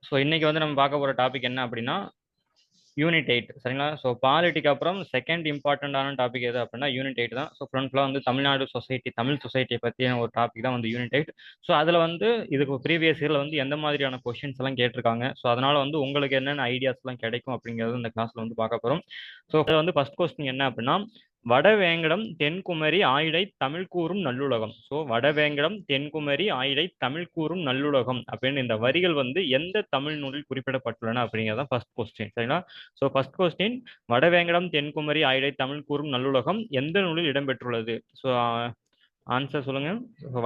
So இன்னைக்கு வந்து நம்ம பார்க்க போகிற டாபிக் என்ன அப்படின்னா யூனிட் 8 சரிங்களா. ஸோ பாலிட்டிக்கு அப்புறம் செகண்ட் இம்பார்ட்டண்டான டாபிக் எது அப்படின்னா யூனிட் 8 தான். ஸோ ஃபுல்லாக வந்து தமிழ்நாடு சொசைட்டி தமிழ் சொசைட்டியை பற்றின ஒரு டாபிக் தான் வந்து யூனிட் 8. ஸோ அதில் வந்து இதுக்கு ப்ரீவியஸ் இயரில் வந்து எந்த மாதிரியான கொஷின்ஸ் எல்லாம் கேட்டிருக்காங்க, ஸோ அதனால வந்து உங்களுக்கு என்னென்ன ஐடியாஸ்லாம் கிடைக்கும் அப்படிங்கிறது இந்த கிளாஸில் வந்து பார்க்க போகிறோம். ஸோ அதில் வந்து ஃபர்ஸ்ட் கொஸ்டின் என்ன அப்படின்னா வடவேங்கடம் தென்குமரி ஆயிடை தமிழ் கூறும் நல்லுலகம். ஸோ வடவேங்கடம் தென்குமரி ஆயிடை தமிழ் கூறும் நல்லுலகம் அப்படின்னு இந்த வரிகள் வந்து எந்த தமிழ் நூலில் குறிப்பிடப்பட்டுள்ளன அப்படிங்கிறதான் ஃபர்ஸ்ட் கொஸ்டின் சரிங்களா. ஸோ ஃபர்ஸ்ட் கொஸ்டின் வடவேங்கடம் தென்குமரி ஆயிடை தமிழ் கூறும் நல்லுலகம் எந்த நூலில் இடம்பெற்றுள்ளது? ஸோ ஆன்சர் சொல்லுங்க.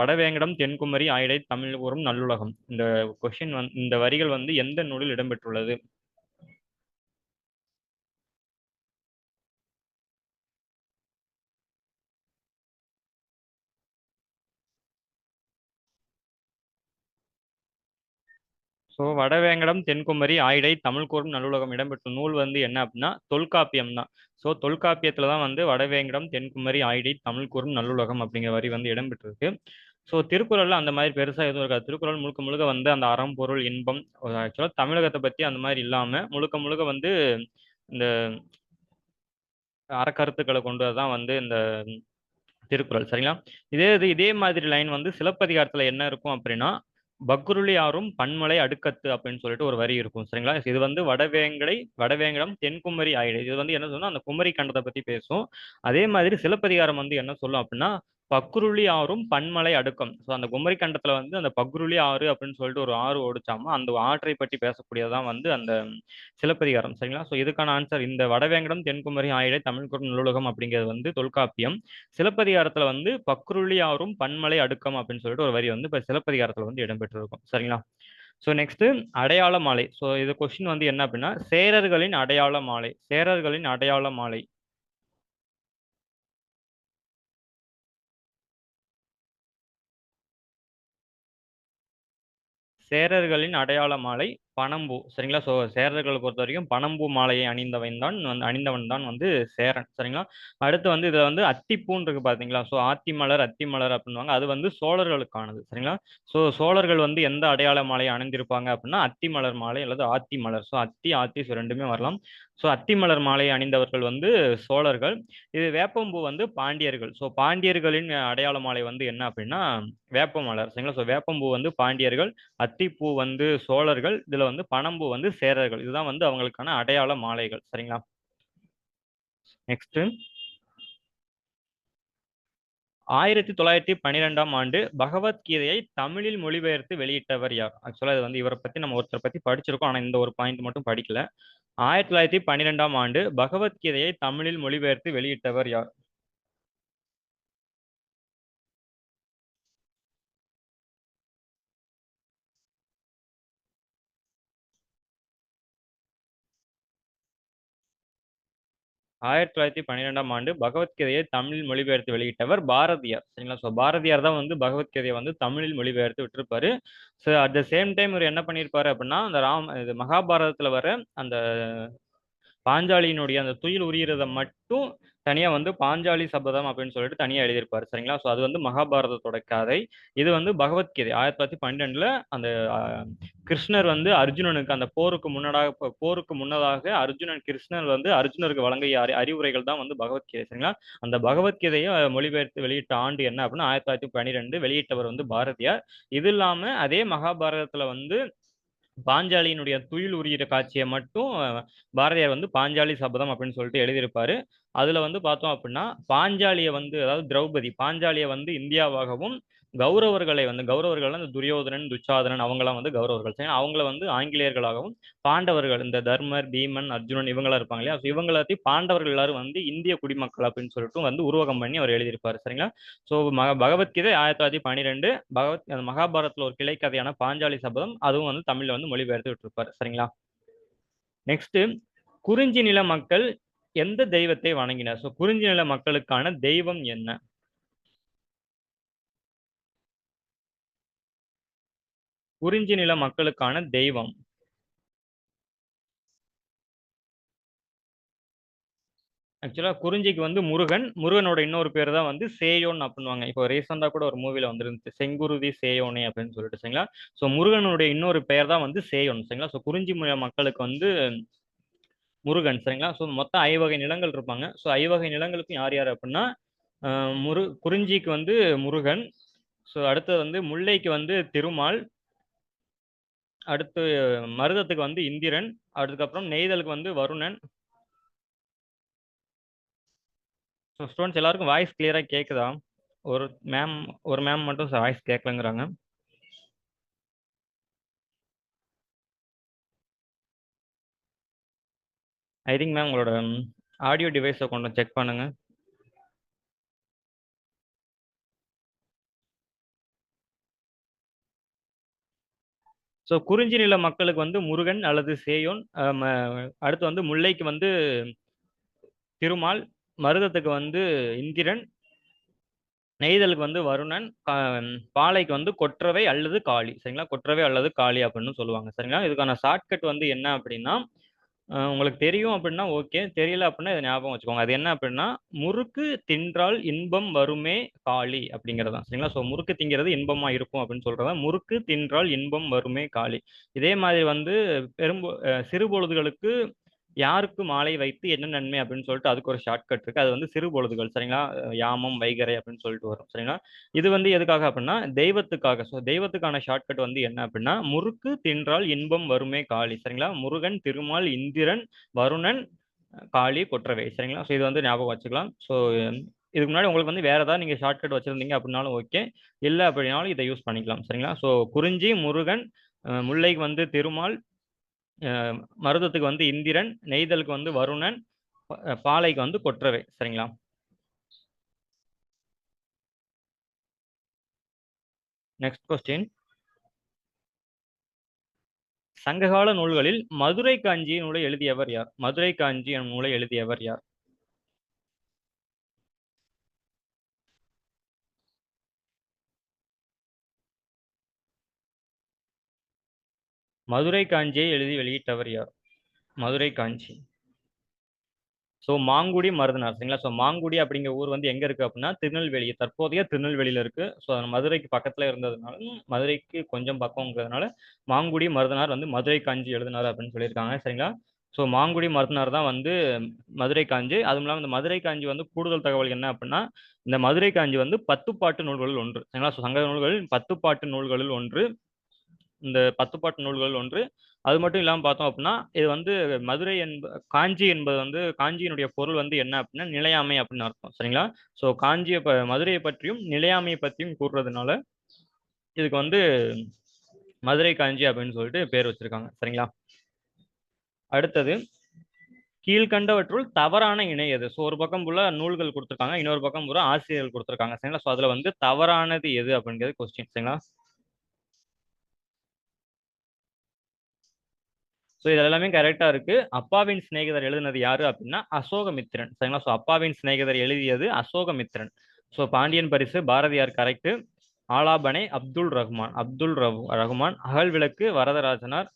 வடவேங்கடம் தென்குமரி ஆயிடை தமிழ் கூறும் நல்லுலகம் இந்த கொஸ்டின் இந்த வரிகள் வந்து எந்த நூலில் இடம்பெற்றுள்ளது? ஸோ வடவேங்கடம் தென்குமரி ஆயிடை தமிழ் கூறும் நல்லுலகம் இடம்பெற்ற நூல் வந்து என்ன அப்படின்னா தொல்காப்பியம் தான். ஸோ தொல்காப்பியத்தில் தான் வந்து வடவேங்கடம் தென்குமரி ஆயிடை தமிழ் கூறும் நல்லுலகம் அப்படிங்கிற வரி வந்து இடம்பெற்றிருக்கு. ஸோ திருக்குறள்ல அந்த மாதிரி பெருசாக எதுவும் இருக்காது. திருக்குறள் முழுக்க முழுக்க வந்து அந்த அறம் பொருள் இன்பம் ஆக்சுவலாக தமிழகத்தை பற்றி அந்த மாதிரி இல்லாமல் முழுக்க முழுக்க வந்து இந்த அறக்கருத்துக்களை கொண்டு தான் வந்து இந்த திருக்குறள் சரிங்களா. இதே மாதிரி லைன் வந்து சிலப்பதிகாரத்துல என்ன இருக்கும் அப்படின்னா பக்ருளி ஆறும் பன்மலை அடுக்கத்து அப்படின்னு சொல்லிட்டு ஒரு வரி இருக்கும் சரிங்களா. இது வந்து வடவேங்கடம் தென்குமரி ஆயிடு இது வந்து என்ன சொன்னா அந்த குமரி கண்டத்தை பத்தி பேசும். அதே மாதிரி சிலப்பதிகாரம் வந்து என்ன சொல்லும் அப்படின்னா பக்ருளி ஆறும் பன்மலை அடுக்கம். ஸோ அந்த குமரி கண்டத்துல வந்து அந்த பக்ருளி ஆறு அப்படின்னு சொல்லிட்டு ஒரு ஆறு ஓடிச்சாமா அந்த ஆற்றை பற்றி பேசக்கூடியதான் வந்து அந்த சிலப்பதிகாரம் சரிங்களா. ஸோ இதுக்கான ஆன்சர் இந்த வடவேங்கடம் தென்குமரி ஆயிடை தமிழ் குறும் நல்லுலகம் அப்படிங்கிறது வந்து தொல்காப்பியம். சிலப்பதிகாரத்துல வந்து பக்ருளி ஆறும் பன்மலை அடுக்கம் அப்படின்னு சொல்லிட்டு ஒரு வரி வந்து இப்போ சிலப்பதிகாரத்துல வந்து இடம்பெற்றிருக்கும் சரிங்களா. ஸோ நெக்ஸ்ட் அடையாள மாலை. ஸோ இது கொஸ்டின் வந்து என்ன அப்படின்னா சேரர்களின் அடையாள மாலை. சேரர்களின் அடையாள மாலை சேரர்களின் அடையாள மாலை பனம்பூ சரிங்களா. ஸோ சேரர்களை பொறுத்த வரைக்கும் பனம்பூ மாலையை அணிந்தவன் தான் வந்து சேரன் சரிங்களா. அடுத்து வந்து இதில் வந்து அத்திப்பூன் இருக்கு பார்த்தீங்களா. ஸோ அத்திமலர் அப்படின்வாங்க. அது வந்து சோழர்களுக்கானது சரிங்களா. ஸோ சோழர்கள் வந்து எந்த அடையாள மாலையை அணிந்திருப்பாங்க அப்படின்னா அத்திமலர் மாலை அல்லது ஆத்திமலர். ஸோ ஆத்தி ஸோ ரெண்டுமே வரலாம். ஸோ அத்திமலர் மாலையை அணிந்தவர்கள் வந்து சோழர்கள். இது வேப்பம்பூ வந்து பாண்டியர்கள். ஸோ பாண்டியர்களின் அடையாள மாலை வந்து என்ன அப்படின்னா வேப்பமலர் சரிங்களா. ஸோ வேப்பம்பூ வந்து பாண்டியர்கள், அத்திப்பூ வந்து சோழர்கள், இதுல வந்து பனம்பூ வந்து சேரர்கள். இதுதான் வந்து அவங்களுக்கான அடையாள மாலைகள் சரிங்களா. நெக்ஸ்ட் 1912ஆம் ஆண்டு பகவத்கீதையை தமிழில் மொழிபெயர்த்து வெளியிட்டவர் யார்? ஆக்சுவலா இது வந்து இவரை பத்தி நம்ம ஒருத்தரை பத்தி படிச்சிருக்கோம். ஆனா இந்த ஒரு பாயிண்ட் மட்டும் படிக்கல. 1912ஆம் ஆண்டு பகவத்கீதையை தமிழில் மொழிபெயர்த்து வெளியிட்டவர் யார்? 1912ஆம் ஆண்டு பகவத்கீதையை தமிழில் மொழிபெயர்த்து வெளியிட்டவர் பாரதியார் சரிங்களா. ஸோ பாரதியார் தான் வந்து பகவத்கீதையை வந்து தமிழில் மொழிபெயர்த்து விட்டிருப்பாரு. So at the same time இவர் என்ன பண்ணியிருப்பாரு அப்படின்னா அந்த இது மகாபாரதத்தில் வர அந்த பாஞ்சாலியினுடைய அந்த துயில் உரியிறத மட்டும் தனியா வந்து பாஞ்சாலி சபதம் அப்படின்னு சொல்லிட்டு தனியா எழுதியிருப்பாரு சரிங்களா. ஸோ அது வந்து மகாபாரதத்தோட கதை. இது வந்து பகவத்கீதை 1912ல அந்த கிருஷ்ணர் வந்து அர்ஜுனனுக்கு அந்த போருக்கு முன்னதாக அர்ஜுனன் கிருஷ்ணர் வந்து அர்ஜுனருக்கு வழங்கிய அறிவுரைகள் தான் வந்து பகவத்கீதை சரிங்களா. அந்த பகவத்கீதையை மொழிபெயர்த்து வெளியிட்ட ஆண்டு என்ன அப்படின்னா 1912 வெளியிட்டவர் வந்து பாரதியார். இது இல்லாம அதே மகாபாரதத்துல வந்து பாஞ்சாலியினுடைய துயில் உரியிற காட்சியை மட்டும் பாரதியார் வந்து பாஞ்சாலி சபதம் அப்படின்னு சொல்லிட்டு எழுதியிருப்பாரு. அதுல வந்து பார்த்தோம் அப்படின்னா பாஞ்சாலியை வந்து அதாவது திரௌபதி பாஞ்சாலியை வந்து இந்தியாவாகவும் கௌரவர்கள் அந்த துரியோதனன் துச்சாதனன் அவங்களாம் வந்து கௌரவர்கள் சரி அவங்கள வந்து ஆங்கிலேயர்களாகவும் பாண்டவர்கள் இந்த தர்மர் பீமன் அர்ஜுனன் இவங்களாம் இருப்பாங்க இல்லையா. இவங்களாத்தையும் பாண்டவர்கள் எல்லாரும் வந்து இந்திய குடிமக்கள் அப்படின்னு சொல்லிட்டு வந்து உருவகம் பண்ணி அவர் எழுதியிருப்பாரு சரிங்களா. ஸோ பகவத்கீதை 1912 அந்த மகாபாரதத்தில் ஒரு கிளை கதையான பாஞ்சாலி சபதம் அதுவும் வந்து தமிழ்ல வந்து மொழிபெயர்த்து விட்டுருப்பாரு சரிங்களா. நெக்ஸ்ட் குறிஞ்சி நில மக்கள் எந்த தெய்வத்தை வணங்கினர்? ஸோ குறிஞ்சி நில மக்களுக்கான தெய்வம் என்ன? குறிஞ்சி நில மக்களுக்கான தெய்வம். ஆக்சுவலா குறிஞ்சிக்கு வந்து முருகன், முருகனோட இன்னொரு பேர் தான் வந்து சேயோன் அப்படின்னுவாங்க. இப்போ ரீசெண்டா கூட ஒரு மூவில வந்திருந்துச்சு, செங்குருதி சேயோனே அப்படின்னு சொல்லிட்டு சரிங்களா. ஸோ முருகனுடைய இன்னொரு பெயர் தான் வந்து சேயோன் சரிங்களா. ஸோ குறிஞ்சி மக்களுக்கு வந்து முருகன் சரிங்களா. ஸோ மொத்தம் ஐவகை நிலங்கள் இருப்பாங்க. ஸோ ஐவகை நிலங்களுக்கும் யார் யார் அப்படின்னா குறிஞ்சிக்கு வந்து முருகன், ஸோ அடுத்தது வந்து முல்லைக்கு வந்து திருமால், அடுத்து மருதத்துக்கு வந்து இந்திரன், அதுக்கப்புறம் நெய்தலுக்கு வந்து வருணன். ஸோ ஸ்டூடெண்ட்ஸ் எல்லாருக்கும் வாய்ஸ் கிளியரா கேட்குதா? ஒரு மேம் ஒரு மேம் மட்டும் வாய்ஸ் கேட்கலங்கிறாங்க. ஐ திங்க் மேம் உங்களோட ஆடியோ டிவைஸை கொஞ்சம் செக் பண்ணுங்க. ஸோ குறிஞ்சி நில மக்களுக்கு வந்து முருகன் அல்லது சேயோன், அடுத்து வந்து முல்லைக்கு வந்து திருமால், மருதத்துக்கு வந்து இந்திரன், நெய்தலுக்கு வந்து வருணன், பாலைக்கு வந்து கொற்றவை அல்லது காளி சரிங்களா. கொற்றவை அல்லது காளி அப்படின்னு சொல்லுவாங்க சரிங்களா. இதுக்கான ஷார்ட்கட் வந்து என்ன அப்படின்னா, உங்களுக்கு தெரியும் அப்படின்னா ஓகே, தெரியல அப்படின்னா இதை ஞாபகம் வச்சுக்கோங்க. அது என்ன அப்படின்னா, முறுக்கு தின்றால் இன்பம் வருமே காளி அப்படிங்கிறது தான் சரிங்களா. ஸோ முறுக்கு திங்கிறது இன்பமா இருக்கும் அப்படின்னு சொல்றதா முறுக்கு தின்றால் இன்பம் வருமே காளி. இதே மாதிரி வந்து சிறு பொழுதுகளுக்கு யாருக்கு மாலை வைத்து என்ன நன்மை அப்படின்னு சொல்லிட்டு அதுக்கு ஒரு ஷார்ட்கட் இருக்கு. அது வந்து சிறு பொழுதுகள் சரிங்களா. யாமம் வைகறை அப்படின்னு சொல்லிட்டு வரும் சரிங்களா. இது வந்து எதுக்காக அப்படின்னா தெய்வத்துக்காக. ஸோ தெய்வத்துக்கான ஷார்ட்கட் வந்து என்ன அப்படின்னா, முறுக்கு தின்றால் இன்பம் வருமே காளி சரிங்களா. முருகன், திருமால், இந்திரன், வருணன், காளி, கொற்றவை சரிங்களா. ஸோ இது வந்து ஞாபகம் வச்சுக்கலாம். ஸோ இதுக்கு முன்னாடி உங்களுக்கு வந்து வேற ஏதாவது நீங்க ஷார்ட்கட் வச்சிருந்தீங்க அப்படின்னாலும் ஓகே, இல்லை அப்படின்னாலும் இதை யூஸ் பண்ணிக்கலாம் சரிங்களா. ஸோ குறிஞ்சி முருகன், முல்லைக்கு வந்து திருமால், மருதத்துக்கு வந்து இந்திரன், நெய்தலுக்கு வந்து வருணன், பாலைக்கு வந்து கொற்றவை சரிங்களா. Next question. சங்ககால நூல்களில் மதுரை காஞ்சி நூலை எழுதியவர் யார்? மதுரை காஞ்சி எனும் நூலை எழுதியவர் யார்? மதுரை காஞ்சியை எழுதி வெளியிட்டவர் யார்? மதுரை காஞ்சி. ஸோ மாங்குடி மருதனார் சரிங்களா. ஸோ மாங்குடி அப்படிங்கிற ஊர் வந்து எங்க இருக்கு அப்படின்னா திருநெல்வேலி, தற்போதைய திருநெல்வேலியில இருக்கு. ஸோ மதுரைக்கு பக்கத்துல இருந்ததுனால, மதுரைக்கு கொஞ்சம் பக்கம்ங்கிறதுனால மாங்குடி மருதனார் வந்து மதுரை காஞ்சி எழுதினார் அப்படின்னு சொல்லியிருக்காங்க சரிங்களா. ஸோ மாங்குடி மருதனார் தான் வந்து மதுரை காஞ்சி. அதுவும் இல்லாமல் இந்த மதுரை காஞ்சி வந்து கூடுதல் தகவல் என்ன அப்படின்னா, இந்த மதுரை காஞ்சி வந்து 10 பாட்டு நூல்களில் ஒன்று சரிங்களா. ஸோ சங்க நூல்களில் 10 பாட்டு நூல்களில் ஒன்று. இந்த 10 பாட்டு நூல்கள் ஒன்று. அது மட்டும் இல்லாமல் பார்த்தோம் அப்படின்னா, இது வந்து மதுரை காஞ்சி என்பது வந்து காஞ்சியினுடைய பொருள் வந்து என்ன அப்படின்னா நிலையாமை அப்படின்னு அர்த்தம் சரிங்களா. ஸோ மதுரையை பற்றியும் நிலையாமையை பற்றியும் கூறுறதுனால இதுக்கு வந்து மதுரை காஞ்சி அப்படின்னு சொல்லிட்டு பேர் வச்சிருக்காங்க சரிங்களா. அடுத்தது, கீழ்கண்டவற்றுள் தவறான இணை எது? ஸோ ஒரு பக்கம் போல நூல்கள் கொடுத்துருக்காங்க, இன்னொரு பக்கம் பூரா ஆசிரியர்கள் கொடுத்துருக்காங்க சரிங்களா. ஸோ அதுல வந்து தவறானது எது அப்படிங்கிறது கொஸ்டின் சரிங்களா. ஸோ இது எல்லாமே கரெக்டா இருக்கு. அப்பாவின் சிநேகிதர் எழுதினது யாரு அப்படின்னா அசோகமித்திரன் சரிங்களா. ஸோ அப்பாவின் சிநேகிதர் எழுதியது அசோகமித்திரன். ஸோ பாண்டியன் பரிசு பாரதியார் கரெக்ட். ஆலாபனை அப்துல் ரகுமான். அகல் விளக்கு வரதராஜனார்.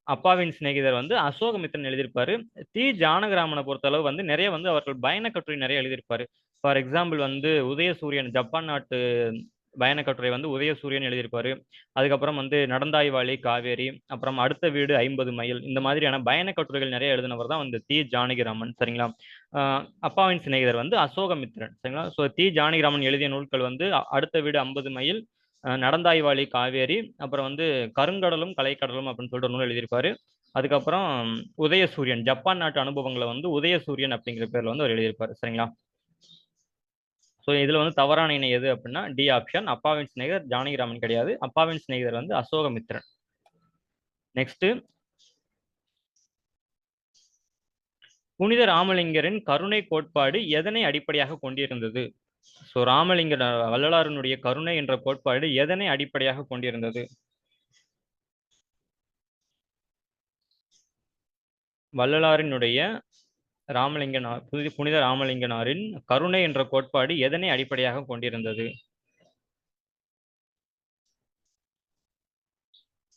அப்பாவின் சிநேகிதர் வந்து அசோகமித்திரன் எழுதியிருப்பாரு. தி ஜானகிராமனை பொறுத்தளவு வந்து நிறைய வந்து அவர்கள் பயண கட்டுரை நிறைய எழுதியிருப்பாரு. ஃபார் எக்ஸாம்பிள் வந்து உதயசூரியன், ஜப்பான் நாட்டு பயண கட்டுரை வந்து உதயசூரியன் எழுதியிருப்பாரு. அதுக்கப்புறம் வந்து நடந்தாய்வாளி காவேரி, அப்புறம் அடுத்த வீடு 50 மைல், இந்த மாதிரியான பயண கட்டுரைகள் நிறைய எழுதினவர் தான் வந்து தி ஜானகிராமன் சரிங்களா. அப்பாவின் சிநேகிதர் வந்து அசோகமித்திரன் சரிங்களா. ஸோ தி ஜானகிராமன் எழுதிய நூல்கள் வந்து அடுத்த வீடு 50 மைல், நடந்தாய்வாளி காவேரி, அப்புறம் வந்து கருங்கடலும் கலைக்கடலும் அப்படின்னு சொல்லிட்டு நூல் எழுதியிருப்பாரு. அதுக்கப்புறம் உதயசூரியன், ஜப்பான் நாட்டு அனுபவங்களை வந்து உதயசூரியன் அப்படிங்கிற பேர்ல வந்து அவர் எழுதியிருப்பாரு சரிங்களா. ஸோ இதுல வந்து தவறான இணை எது அப்படின்னா டி ஆப்ஷன், அப்பாவின் சிநேகிதர் ஜானகிராமன் கிடையாது. அப்பாவின் சிநேகிதர் வந்து அசோகமித்திரன். நெக்ஸ்ட், புனித ராமலிங்கரின் கருணை கோட்பாடு எதனை அடிப்படையாக கொண்டிருந்தது? ஸோ ராமலிங்க வள்ளலாரினுடைய கருணை என்ற கோட்பாடு எதனை அடிப்படையாக கொண்டிருந்தது? வள்ளலாரினுடைய புனித ராமலிங்கனாரின் கருணை என்ற கோட்பாடு எதனை அடிப்படையாக கொண்டிருந்தது?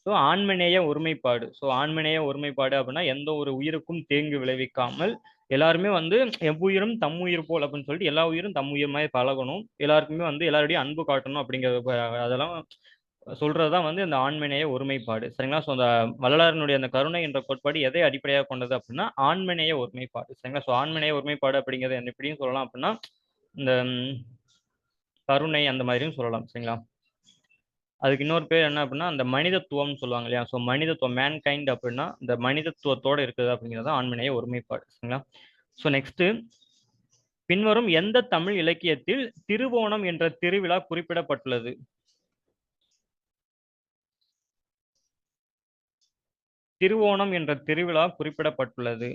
ஸோ ஆண்மநேய ஒருமைப்பாடு. ஸோ ஆண்மநேய ஒருமைப்பாடு அப்படின்னா எந்த ஒரு உயிருக்கும் தீங்கு விளைவிக்காமல் எல்லாருமே வந்து எவ்வுயிரும் தம் உயிர் போல் அப்படின்னு சொல்லிட்டு எல்லா உயிரும் தம் உயிர் மாதிரி பழகணும், எல்லாருக்குமே வந்து எல்லாருடையும் அன்பு காட்டணும் அப்படிங்கிறது அதெல்லாம் சொல்றதுதான் வந்து இந்த ஆண்மநேய ஒருமைப்பாடு. சரிங்களா? ஸோ அந்த வள்ளலாரினுடைய அந்த கருணை என்ற கோட்பாடு எதை அடிப்படையாக கொண்டது அப்படின்னா ஆண்மநேய ஒருமைப்பாடு. சரிங்களா? ஸோ ஆண்மநேய ஒருமைப்பாடு அப்படிங்கிறது என்ன எப்படியும் சொல்லலாம் அப்படின்னா இந்த கருணை அந்த மாதிரியும் சொல்லலாம். சரிங்களா? அதுக்கு இன்னொரு பேர் என்ன அப்படின்னா அந்த மனிதத்துவம்னு சொல்லுவாங்க இல்லையா? ஸோ மனிதத்துவம் மேன்கைண்ட் அப்படின்னா இந்த மனிதத்துவத்தோட இருக்குது அப்படிங்கிறது ஆண்மநேய ஒருமைப்பாடு. சரிங்களா? ஸோ நெக்ஸ்ட், பின்வரும் எந்த தமிழ் இலக்கியத்தில் திருவோணம் என்ற திருவிழா குறிப்பிடப்பட்டுள்ளது? திருவோணம் என்ற திருவிழா குறிப்பிடப்பட்டுள்ளது.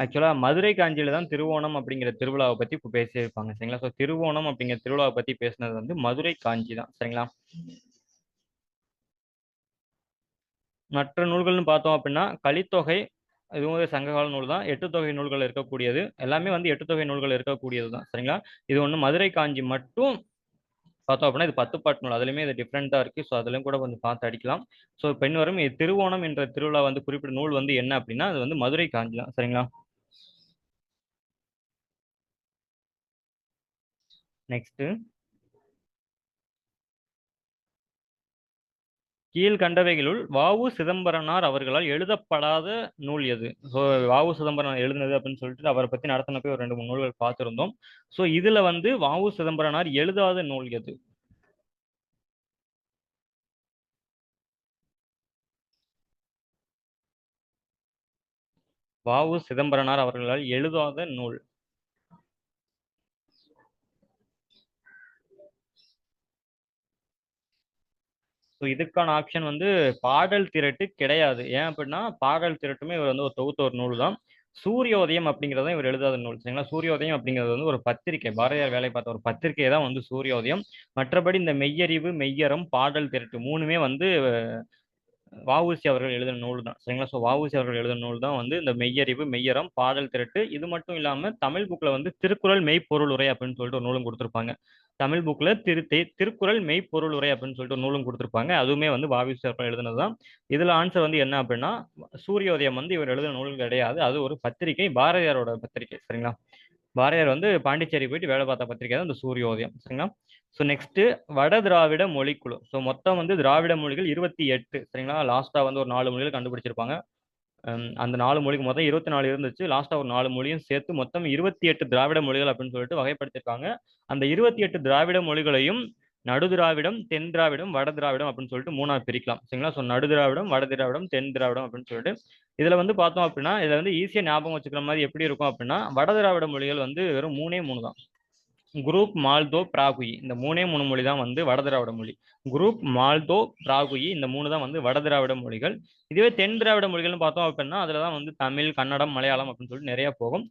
ஆக்சுவலா மதுரை காஞ்சியில தான் திருவோணம் அப்படிங்கிற திருவிழாவை பத்தி இப்போ பேசியிருப்பாங்க. சரிங்களா? ஸோ திருவோணம் அப்படிங்கிற திருவிழாவை பத்தி பேசினது வந்து மதுரை காஞ்சி தான். சரிங்களா? மற்ற நூல்கள்னு பார்த்தோம் அப்படின்னா கலித்தொகை, இதுவும் ஒரு சங்ககால நூல் தான். எட்டு தொகை நூல்கள் இருக்கக்கூடியது எல்லாமே வந்து எட்டு தொகை நூல்கள் இருக்கக்கூடியது தான். சரிங்களா? இது ஒன்று மதுரை காஞ்சி மட்டும் பார்த்தோம் அப்படின்னா இது 10 பாட்டு நூல். அதுலயுமே இது டிஃப்ரெண்டா இருக்கு. ஸோ அதுலயும் கூட கொஞ்சம் பார்த்து அடிக்கலாம். ஸோ பின்வரும் திருவோணம் என்ற திருவிழா வந்து குறிப்பிட்ட நூல் வந்து என்ன அப்படின்னா அது வந்து மதுரை காஞ்சி தான். சரிங்களா? நெக்ஸ்ட், கீழ்கண்டவைகளுள் வஉ சிதம்பரனார் அவர்களால் எழுதப்படாத நூல் எது? ஸோ வஉ சிதம்பரம் எழுதுனது அப்படின்னு சொல்லிட்டு அவரை பத்தி நடத்தினப்போ ஒரு 2 3 நூல்கள் பார்த்திருந்தோம். ஸோ இதுல வந்து வஉ சிதம்பரனார் எழுதாத நூல் எது? வஉ சிதம்பரனார் அவர்களால் எழுதாத நூல். ஸோ இதுக்கான ஆப்ஷன் வந்து பாடல் திரட்டு கிடையாது. ஏன் அப்படின்னா பாடல் திரட்டுமே இவர் வந்து ஒரு தொகுத்த ஒரு நூல் தான். சூரியோதயம் அப்படிங்கிறத இவர் எழுதாத நூல். சரிங்களா? சூரியோதயம் அப்படிங்கிறது வந்து ஒரு பத்திரிகை, பாரதியார் வேலை பார்த்த ஒரு பத்திரிகை தான் வந்து சூரியோதயம். மற்றபடி இந்த மெய்யறிவு, மெய்யறம், பாடல் திரட்டு மூணுமே வந்து வஉசி அவர்கள் எழுதின நூல் தான். சரிங்களா? ஸோ வஉசி அவர்கள் எழுதின நூல் தான் வந்து இந்த மெய்யறிவு, மெய்யறம், பாடல் திரட்டு. இது மட்டும் இல்லாம தமிழ் புக்ல வந்து திருக்குறள் மெய்ப்பொருள் உரை அப்படின்னு சொல்லிட்டு ஒரு நூலும் கொடுத்திருப்பாங்க. தமிழ் புக்ல திருக்குறள் மெய்ப்பொருள் உரை அப்படின்னு சொல்லிட்டு ஒரு நூலும் கொடுத்திருப்பாங்க. அதுவுமே வந்து வஉசி அவர்கள் எழுதினது தான். இதுல ஆன்சர் வந்து என்ன அப்படின்னா சூரியோதயம் வந்து இவர் எழுதின நூல் கிடையாது. அது ஒரு பத்திரிகை, பாரதியாரோட பத்திரிகை. சரிங்களா? பாரதியார் வந்து பாண்டிச்சேரி போயிட்டு வேலை பார்த்த பத்திரிகை தான் இந்த சூரியோதயம். சரிங்களா? ஸோ நெக்ஸ்ட், வட திராவிட மொழிக்குழு. ஸோ மொத்தம் வந்து திராவிட மொழிகள் 28. சரிங்களா? லாஸ்டா வந்து ஒரு 4 மொழிகள் கண்டுபிடிச்சிருப்பாங்க. அந்த 4 மொழிக்கு மொத்தம் 24 இருந்துச்சு. லாஸ்டா ஒரு 4 மொழியும் சேர்த்து மொத்தம் 28 திராவிட மொழிகள் அப்படின்னு சொல்லிட்டு வகைப்படுத்திருக்காங்க. அந்த 28 திராவிட மொழிகளையும் நடு திராவிடம், தென் திராவிடம், வட திராவிடம் அப்படின்னு சொல்லிட்டு மூணா பிரிக்கலாம். சரிங்களா? ஸோ நடு திராவிடம், வட திராவிடம், தென் திராவிடம் அப்படின்னு சொல்லிட்டு இதுல வந்து பார்த்தோம் அப்படின்னா இதுல வந்து ஈஸியா ஞாபகம் வச்சுக்கிற மாதிரி எப்படி இருக்கும் அப்படின்னா வட திராவிட மொழிகள் வந்து வெறும் மூணே தான். குரூப், மால்தோ, பிராகுயி இந்த மூணே மூணு மொழி தான் வந்து வட திராவிட மொழி. குரூப், மால்தோ, பிராகுயி இந்த மூணு தான் வந்து வட திராவிட மொழிகள். இதுவே தென் திராவிட மொழிகள்னு பார்த்தோம் அப்படின்னா அதுல தான் வந்து தமிழ், கன்னடம், மலையாளம் அப்படின்னு சொல்லிட்டு நிறைய போகும்.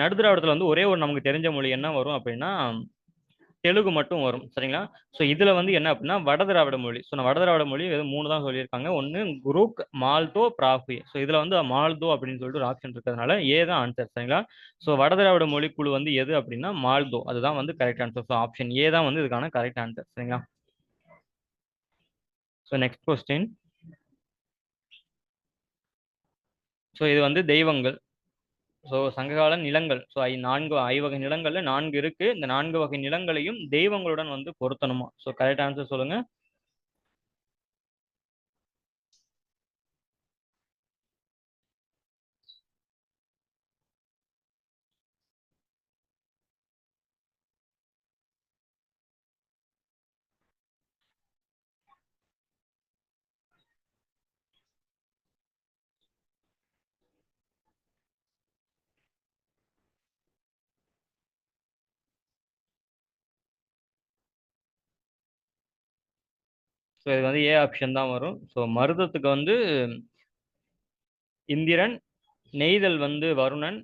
நடு திராவிடத்துல வந்து ஒரே ஒரு நமக்கு தெரிஞ்ச மொழி என்ன வரும் அப்படின்னா தெலுங்கு மட்டும் வரும். சரிங்களா? ஸோ இதுல வந்து என்ன அப்படின்னா வட திராவிட மொழி. ஸோ வட திராவிட மொழி வெறும் மூணு தான் சொல்லியிருக்காங்க. ஒன்னு குரூக், மால்தோ, பிராகுயி. ஸோ இதுல வந்து மால்தோ அப்படின்னு சொல்லிட்டு ஒரு ஆப்ஷன் இருக்கிறதுனால ஏ தான் ஆன்சர். சரிங்களா? ஸோ வட திராவிட மொழிக்குழு வந்து எது அப்படின்னா மால்தோ. அதுதான் வந்து கரெக்ட் ஆன்சர். ஸோ ஆப்ஷன் ஏ தான் வந்து இதுக்கான கரெக்ட் ஆன்சர். சரிங்களா? So next question. ஸோ இது வந்து தெய்வங்கள். ஸோ சங்ககால நிலங்கள். ஸோ ஐவகை நிலங்கள்ல 4 இருக்கு. இந்த 4 வகை நிலங்களையும் தெய்வங்களுடன் வந்து பொருத்தணுமா? ஸோ கரெக்ட் ஆன்சர் சொல்லுங்க. ஸோ இது வந்து ஏ ஆப்ஷன் தான் வரும். ஸோ மருதத்துக்கு வந்து இந்திரன், நெய்தல் வந்து வருணன்,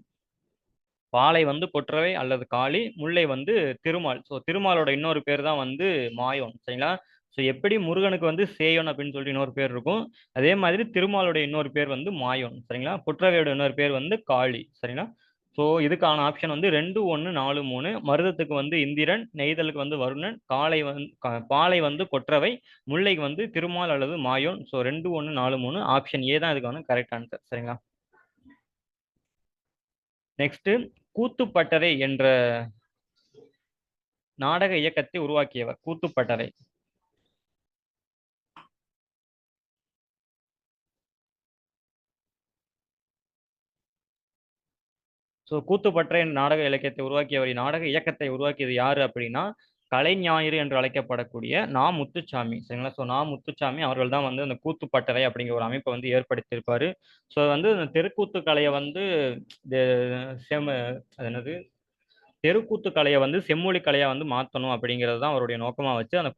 பாலை வந்து கொற்றவை அல்லது காளி, முல்லை வந்து திருமால். ஸோ திருமாலோட இன்னொரு பேர் தான் வந்து மாயோன். சரிங்களா? ஸோ எப்படி முருகனுக்கு வந்து சேயோன் அப்படின்னு சொல்லிட்டு இன்னொரு பேர் இருக்கும், அதே மாதிரி திருமாலோட இன்னொரு பேர் வந்து மாயோன். சரிங்களா? கொற்றவையோட இன்னொரு பேர் வந்து காளி. சரிங்களா? ஸோ இதுக்கான ஆப்ஷன் வந்து 2, 1, 4, 3. மருதத்துக்கு வந்து இந்திரன், நெய்தலுக்கு வந்து வருணன், காளை வந்து பாலை வந்து கொற்றவை, முல்லைக்கு வந்து திருமால் அல்லது மாயோன். ஸோ 2, 1, 4, 3 ஆப்ஷன் ஏ தான் இதுக்கான கரெக்ட் ஆன்சர். சரிங்களா? நெக்ஸ்ட், கூத்துப்பட்டறை என்ற நாடக இயக்கத்தை உருவாக்கியவர். கூத்துப்பட்டறை. ஸோ கூத்துப்பட்டறை என்ற நாடக இலக்கியத்தை உருவாக்கியவர், நாடக இயக்கத்தை உருவாக்கியது யாரு அப்படின்னா கலைஞாயிறு என்று அழைக்கப்படக்கூடிய நா முத்துச்சாமி. சரிங்களா? ஸோ நா முத்துச்சாமி அவர்கள் தான் வந்து அந்த கூத்துப்பட்டறை அப்படிங்கிற ஒரு அமைப்பை வந்து ஏற்படுத்தியிருப்பாரு. ஸோ வந்து இந்த தெருக்கூத்து கலையை வந்து செம அது என்னது தெருக்கூத்து கலையை வந்து செம்மொழி கலையா வந்து மாற்றணும் அப்படிங்கிறது தான் அவருடைய நோக்கமா வச்சு அந்த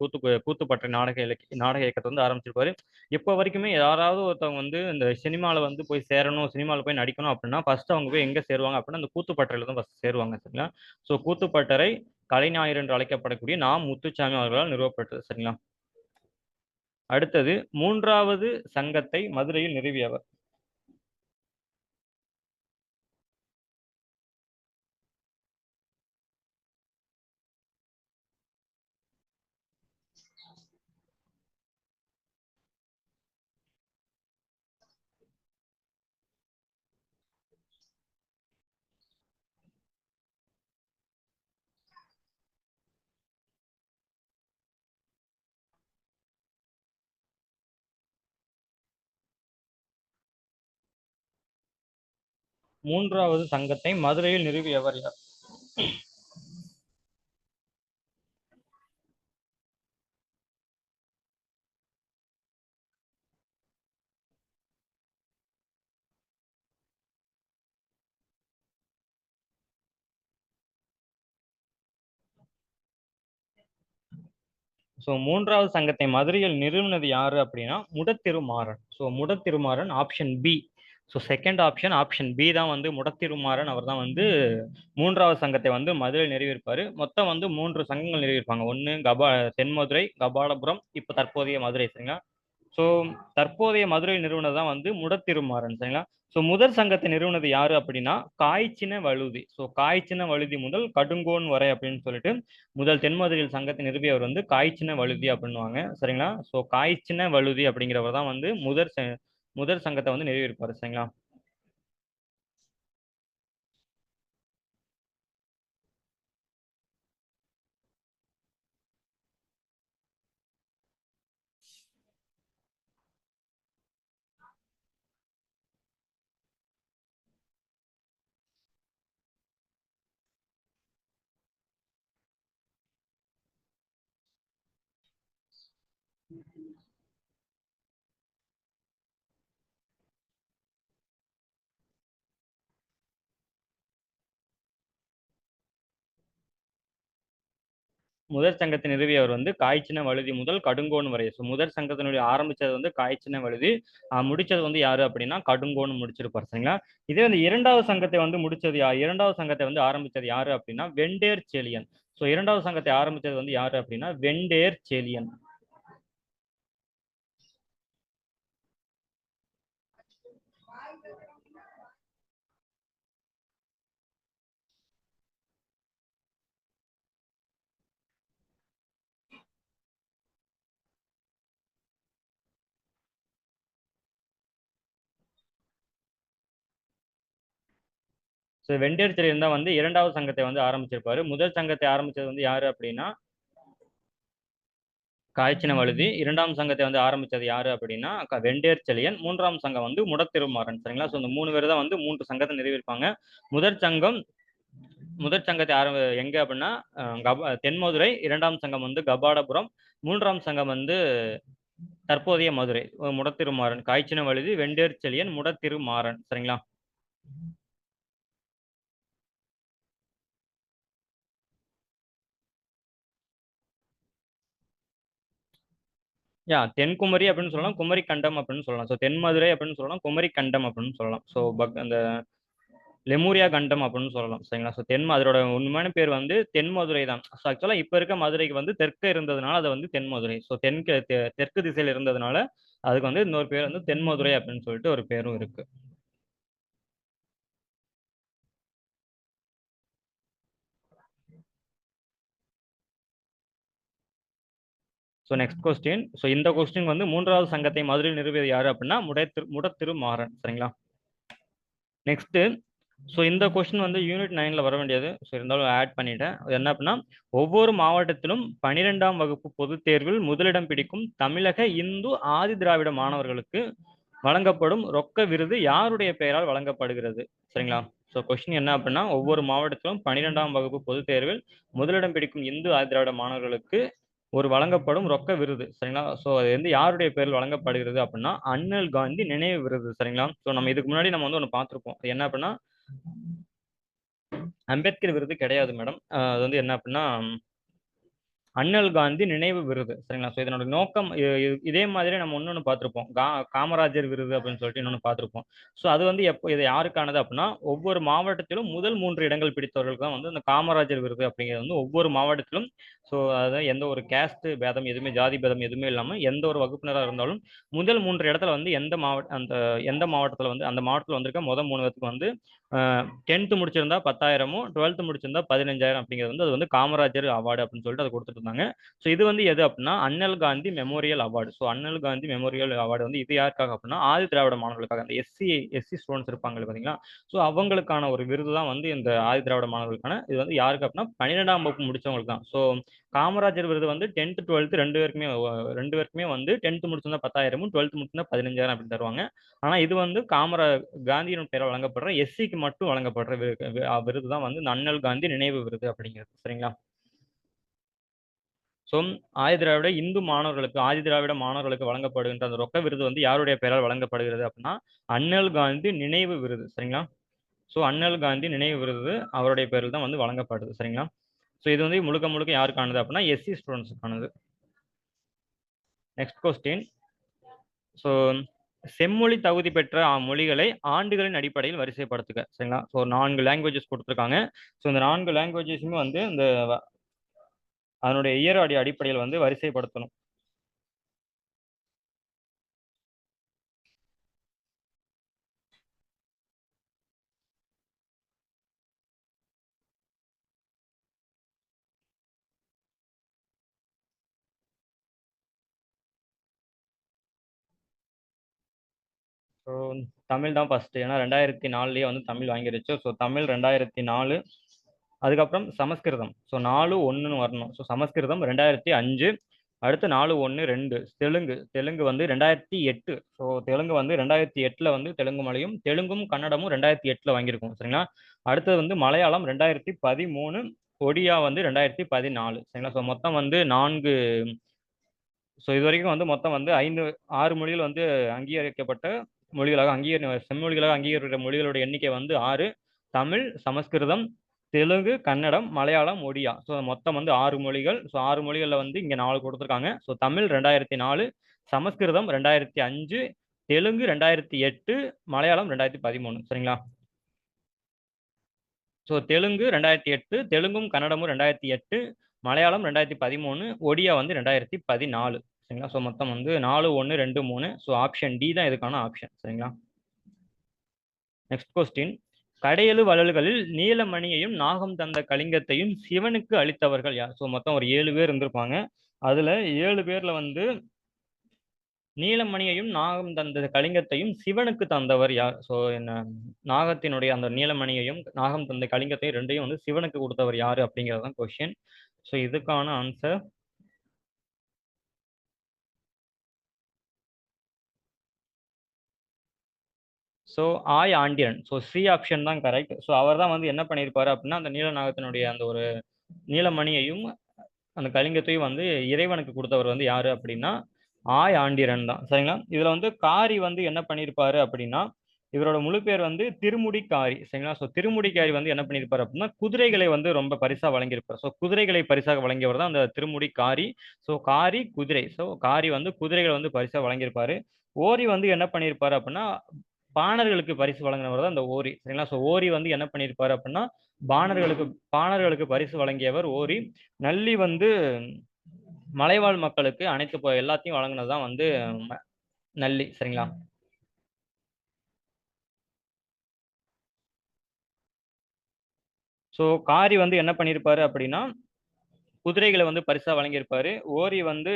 கூத்துப்பற்றை நாடக இயக்கத்தை வந்து ஆரம்பிச்சிருப்பாரு. இப்போ வரைக்குமே யாராவது ஒருத்தவங்க வந்து இந்த சினிமாவில் வந்து போய் சேரணும், சினிமாவில் போய் நடிக்கணும் அப்படின்னா ஃபர்ஸ்ட் அவங்க போய் எங்கே சேருவாங்க அப்படின்னா அந்த கூத்துப்பட்டறையில் தான் ஃபர்ஸ்ட் சேருவாங்க. சரிங்களா? ஸோ கூத்துப்பட்டறை கலைஞாயிறு என்று அழைக்கப்படக்கூடிய நா முத்துச்சாமி அவர்களால் நிறுவப்பட்டது. சரிங்களா? அடுத்தது, மூன்றாவது சங்கத்தை மதுரையில் நிறுவியவர். மூன்றாவது சங்கத்தை மதுரையில் நிறுவியவர் யார்? ஸோ மூன்றாவது சங்கத்தை மதுரையில் நிறுவனது யாரு அப்படின்னா Mudathirumaran. So Mudathirumaran option B. So second option option B தான் வந்து முடத்திருமாறன். அவர் தான் வந்து மூன்றாவது சங்கத்தை வந்து மதுரையில் நிறுவியிருப்பாரு. மொத்தம் வந்து 3 சங்கங்கள் நிறுவியிருப்பாங்க. ஒன்று தென்மதுரை, கபாலபுரம், இப்போ தற்போதைய மதுரை. சரிங்களா? ஸோ தற்போதைய மதுரை நிறுவனர் தான் வந்து முடத்திருமாறன். சரிங்களா? ஸோ முதற் சங்கத்தை நிறுவனது யாரு அப்படின்னா காய்ச்சின வழுதி. ஸோ காய்ச்சின வழுதி முதல் கடுங்கோன் வரை அப்படின்னு சொல்லிட்டு முதல் தென்மதுரையில் சங்கத்தை நிறுவியவர் வந்து காய்ச்சின வழுதி அப்படின்னுவாங்க. சரிங்களா? ஸோ காய்ச்சின வழுதி அப்படிங்கிறவர் தான் வந்து முதற் சங்கத்தை வந்து நிறுவியிருப்பாரு. சரிங்களா? முதற் சங்கத்தை நிறுவியவர் வந்து காய்ச்சின வழுதி முதல் கடுங்கோன் வரை. ஸோ முதற் சங்கத்தினுடைய ஆரம்பிச்சது வந்து காய்ச்சின வழுதி, முடிச்சது வந்து யாரு அப்படின்னா கடுங்கோன் முடிச்சிருப்பார். சரிங்களா? இதே வந்து இரண்டாவது சங்கத்தை வந்து முடிச்சது யார், இரண்டாவது சங்கத்தை வந்து ஆரம்பிச்சது யாரு அப்படின்னா வெண்டேர் செலியன். ஸோ இரண்டாவது சங்கத்தை ஆரம்பிச்சது வந்து யாரு அப்படின்னா வெண்டேர் செலியன். ஸோ வெண்டேர் செலியன் தான் வந்து இரண்டாவது சங்கத்தை வந்து ஆரம்பிச்சிருப்பாரு. முதல் சங்கத்தை ஆரம்பிச்சது வந்து யாரு அப்படின்னா காய்ச்சின வழுதி. இரண்டாம் சங்கத்தை வந்து ஆரம்பிச்சது யாரு அப்படின்னா வெண்டேர் செலியன். மூன்றாம் சங்கம் வந்து முடத்திருமாறன். சரிங்களா? ஸோ இந்த 3 பேர் தான் வந்து 3 சங்கத்தை நிறுவியிருப்பாங்க. முதற் சங்கம் முதற் சங்கத்தை எங்க அப்படின்னா தென்மதுரை. இரண்டாம் சங்கம் வந்து கபாடபுரம். மூன்றாம் சங்கம் வந்து தற்போதைய மதுரை. முடத்திருமாறன், காய்ச்சின வழுதி, வெண்டேர் செலியன், முடத்திருமாறன். சரிங்களா? தென்குமரி அப்படின்னு சொல்லலாம், குமரி கண்டம் அப்படின்னு சொல்லலாம். ஸோ தென்மதுரை அப்படின்னு சொல்லலாம், குமரி கண்டம் அப்படின்னு சொல்லலாம். ஸோ அந்த லெமூரியா கண்டம் அப்படின்னு சொல்லலாம் சரிங்களா. ஸோ அதோட உண்மையான பேர் வந்து தென்மதுரை தான். ஸோ ஆக்சுவலாக இப்போ இருக்க மதுரைக்கு வந்து தெற்க இருந்ததுனால அது வந்து தென்மதுரை. ஸோ தெற்கு திசையில் இருந்ததுனால அதுக்கு வந்து இன்னொரு பேர் வந்து தென்மதுரை அப்படின்னு சொல்லிட்டு ஒரு பேரும் இருக்கு. So next question. ஸோ இந்த கொஸ்டின் வந்து மூன்றாவது சங்கத்தை மதுரையில் நிறுவியது யாரு அப்படின்னா முடத்திருமாறன் சரிங்களா. நெக்ஸ்ட். ஸோ இந்த கொஸ்டின் வந்து யூனிட் 9ல வர வேண்டியது. ஸோ இருந்தாலும் ஆட் பண்ணிட்டேன். அது என்ன அப்படின்னா, ஒவ்வொரு மாவட்டத்திலும் 12ஆம் வகுப்பு பொதுத் தேர்வில் முதலிடம் பிடிக்கும் தமிழக இந்து ஆதி திராவிட மாணவர்களுக்கு வழங்கப்படும் ரொக்க விருது யாருடைய பெயரால் வழங்கப்படுகிறது சரிங்களா. ஸோ கொஸ்டின் என்ன அப்படின்னா, ஒவ்வொரு மாவட்டத்திலும் 12ஆம் வகுப்பு பொதுத் தேர்வில் முதலிடம் பிடிக்கும் இந்து ஆதி திராவிட மாணவர்களுக்கு ஒரு வழங்கப்படும் ரொக்க விருது சரிங்களா. ஸோ அது வந்து யாருடைய பேரில் வழங்கப்படுகிறது அப்படின்னா, அண்ணல் காந்தி நினைவு விருது சரிங்களா. ஸோ நம்ம இதுக்கு முன்னாடி நம்ம வந்து ஒன்று பார்த்துருப்போம். என்ன அப்படின்னா, அம்பேத்கர் விருது கிடையாது மேடம். அது வந்து என்ன அப்படின்னா, அண்ணல் காந்தி நினைவு விருது சரிங்களா. ஸோ இதனோட நோக்கம் இதே மாதிரி நம்ம இன்னொன்று பார்த்துருப்போம். காமராஜர் விருது அப்படின்னு சொல்லிட்டு இன்னொன்று பார்த்துருப்போம். ஸோ அது வந்து எப்போ இது யாருக்கானது அப்படின்னா, ஒவ்வொரு மாவட்டத்திலும் முதல் 3 இடங்கள் பிடித்தவர்களுக்கு தான் வந்து அந்த காமராஜர் விருது அப்படிங்கிறது வந்து ஒவ்வொரு மாவட்டத்திலும். ஸோ அதாவது எந்த ஒரு கேஸ்ட் பேதம் எதுவுமே, ஜாதி பேதம் எதுவுமே இல்லாமல் எந்த ஒரு வகுப்பினராக இருந்தாலும் முதல் 3 இடத்துல வந்து எந்த மாவட்டத்தில் வந்து அந்த மாவட்டத்தில் வந்திருக்க முதல் 3 இடத்துக்கு வந்து 10th முடிச்சிருந்தா 10,000, 12th முடிச்சிருந்தா 15,000 அப்படிங்கிறது வந்து அது வந்து காமராஜர் அவார்டு அப்படின்னு சொல்லிட்டு அதை கொடுத்துட்டு இருந்தாங்க. ஸோ இது வந்து எது அப்படின்னா அண்ணல் காந்தி மெமோரியல் அவார்டு. ஸோ அண்ணல் காந்தி மெமோரியல் அவார்டு வந்து இது யாருக்காக அப்படின்னா ஆதி திராவிட மாணவர்களுக்காக, அந்த எஸ்சி ஸ்டூடெண்ட்ஸ் இருப்பாங்க பார்த்தீங்களா. ஸோ அவங்களுக்கான ஒரு விருது தான் வந்து இந்த ஆதி திராவிட மாணவர்களுக்கான. இது வந்து யாருக்கு அப்படின்னா 12ஆம் வகுப்பு முடிச்சவங்களுக்கு தான். ஸோ காமராஜர் விருது வந்து 10th 12th ரெண்டு பேருக்குமே வந்து 10th முடிச்சிருந்தா 10,000, 12th முடிச்சிருந்தா 15,000 அப்படின்னு தருவாங்க. ஆனா இது வந்து காந்தியின் பேரை வழங்கப்படுற எஸ்சிக்கு மட்டும் வழங்கப்படுற விருது தான் வந்து இந்த அண்ணல் காந்தி நினைவு விருது அப்படிங்கிறது சரிங்களா. ஸோ ஆதி திராவிட மாணவர்களுக்கு வழங்கப்படுகின்ற அந்த ரொக்க விருது வந்து யாருடைய பெயரால் வழங்கப்படுகிறது அப்படின்னா, அண்ணல் காந்தி நினைவு விருது சரிங்களா. ஸோ அண்ணல் காந்தி நினைவு விருது அவருடைய பேரில் தான் வந்து வழங்கப்படுது சரிங்களா. ஸோ இது வந்து முழுக்க முழுக்க யாருக்கானது அப்படின்னா எஸ்சி ஸ்டூடெண்ட்ஸுக்கானது. Next question. ஸோ செம்மொழி தகுதி பெற்ற மொழிகளை ஆண்டுகளின் அடிப்படையில் வரிசைப்படுத்துக சரிங்களா. ஸோ 4 லாங்குவேஜஸ் கொடுத்துருக்காங்க. ஸோ இந்த 4 லாங்குவேஜஸுமே வந்து இந்த அதனுடைய இயர் அடிப்படையில் வந்து வரிசைப்படுத்தணும். ஸோ தமிழ் தான் ஃபர்ஸ்ட். ஏன்னா 2004 வந்து தமிழ் வாங்கிருச்சு. ஸோ தமிழ் 2004. அதுக்கப்புறம் சமஸ்கிருதம். ஸோ 4-1 வரணும். ஸோ சமஸ்கிருதம் 2005. அடுத்து 4-1-2 தெலுங்கு வந்து 2008. ஸோ தெலுங்கு வந்து 2008 வந்து தெலுங்கு மொழியும் தெலுங்கும் கன்னடமும் 2008 வாங்கியிருக்கும் சரிங்களா. அடுத்தது வந்து மலையாளம் 2013. ஒடியா வந்து 2014 சரிங்களா. ஸோ மொத்தம் வந்து 4. ஸோ இது வரைக்கும் வந்து மொத்தம் வந்து 6 மொழிகள் வந்து அங்கீகரிக்கப்பட்ட செம்மொழிகளாக அங்கீகரிக்கப்பட்ட மொழிகளோட எண்ணிக்கை வந்து 6. தமிழ், சமஸ்கிருதம், தெலுங்கு, கன்னடம், மலையாளம், ஒடியா. ஸோ மொத்தம் வந்து 6 மொழிகள். ஸோ 6 மொழிகளில் வந்து இங்கே 4 கொடுத்துருக்காங்க. ஸோ தமிழ் 2004, சமஸ்கிருதம் 2005, தெலுங்கு 2008, மலையாளம் 2013 சரிங்களா. ஸோ தெலுங்கு 2008, தெலுங்கும் கன்னடமும் 2008, மலையாளம் 2013, ஒடியா வந்து 2014 சரிங்களா. ஸோ மொத்தம் வந்து 4-1-2-3. ஸோ ஆப்ஷன் டி தான் இதுக்கான ஆப்ஷன் சரிங்களா. Next question. கடையெழு வள்ளல்களில் நீலமணியையும் நாகம் தந்த கலிங்கத்தையும் சிவனுக்கு அளித்தவர்கள் யார்? ஸோ மொத்தம் ஒரு 7 பேர் இருந்திருப்பாங்க. அதுல 7 பேர்ல வந்து நீலமணியையும் நாகம் தந்த கலிங்கத்தையும் சிவனுக்கு தந்தவர் யார்? ஸோ என்ன நாகத்தினுடைய அந்த நீலமணியையும் நாகம் தந்த கலிங்கத்தையும் ரெண்டையும் வந்து சிவனுக்கு கொடுத்தவர் யாரு அப்படிங்கிறது தான் கொஸ்டின். ஸோ இதுக்கான answer so ஆண்டியன். So C option தான் கரெக்ட். ஸோ அவர் தான் வந்து என்ன பண்ணியிருப்பாரு அப்படின்னா, அந்த நீலநாகத்தினுடைய அந்த ஒரு நீலமணியையும் அந்த கலிங்கத்தையும் வந்து இறைவனுக்கு கொடுத்தவர் வந்து யாரு அப்படின்னா ஆண்டிரன் தான் சரிங்களா. இதுல வந்து காரி வந்து என்ன பண்ணியிருப்பாரு அப்படின்னா, இவரோட முழு பேர் வந்து திருமுடிக்காரி சரிங்களா. ஸோ திருமுடிக்காரி வந்து என்ன பண்ணியிருப்பாரு அப்படின்னா குதிரைகளை வந்து ரொம்ப பரிசா வழங்கியிருப்பார். ஸோ குதிரைகளை பரிசாக வழங்கியவர் தான் அந்த திருமுடிக்காரி. ஸோ காரி குதிரை. ஸோ காரி வந்து குதிரைகளை வந்து பரிசா வழங்கியிருப்பாரு. ஓரி வந்து என்ன பண்ணியிருப்பாரு அப்படின்னா பாணர்களுக்கு பரிசு வழங்கினவர் தான் இந்த ஓரி, சரிங்களா. ஸோ ஓரி வந்து என்ன பண்ணியிருப்பாரு அப்படின்னா, பாணர்களுக்கு பாணர்களுக்கு பரிசு வழங்கியவர் ஓரி. நல்லி வந்து மலைவாழ் மக்களுக்கு அனைத்து எல்லாத்தையும் வழங்கினதுதான் வந்து நல்லி, சரிங்களா. ஸோ காரி வந்து என்ன பண்ணியிருப்பாரு அப்படின்னா, குதிரைகளை வந்து பரிசா வழங்கியிருப்பாரு. ஓரி வந்து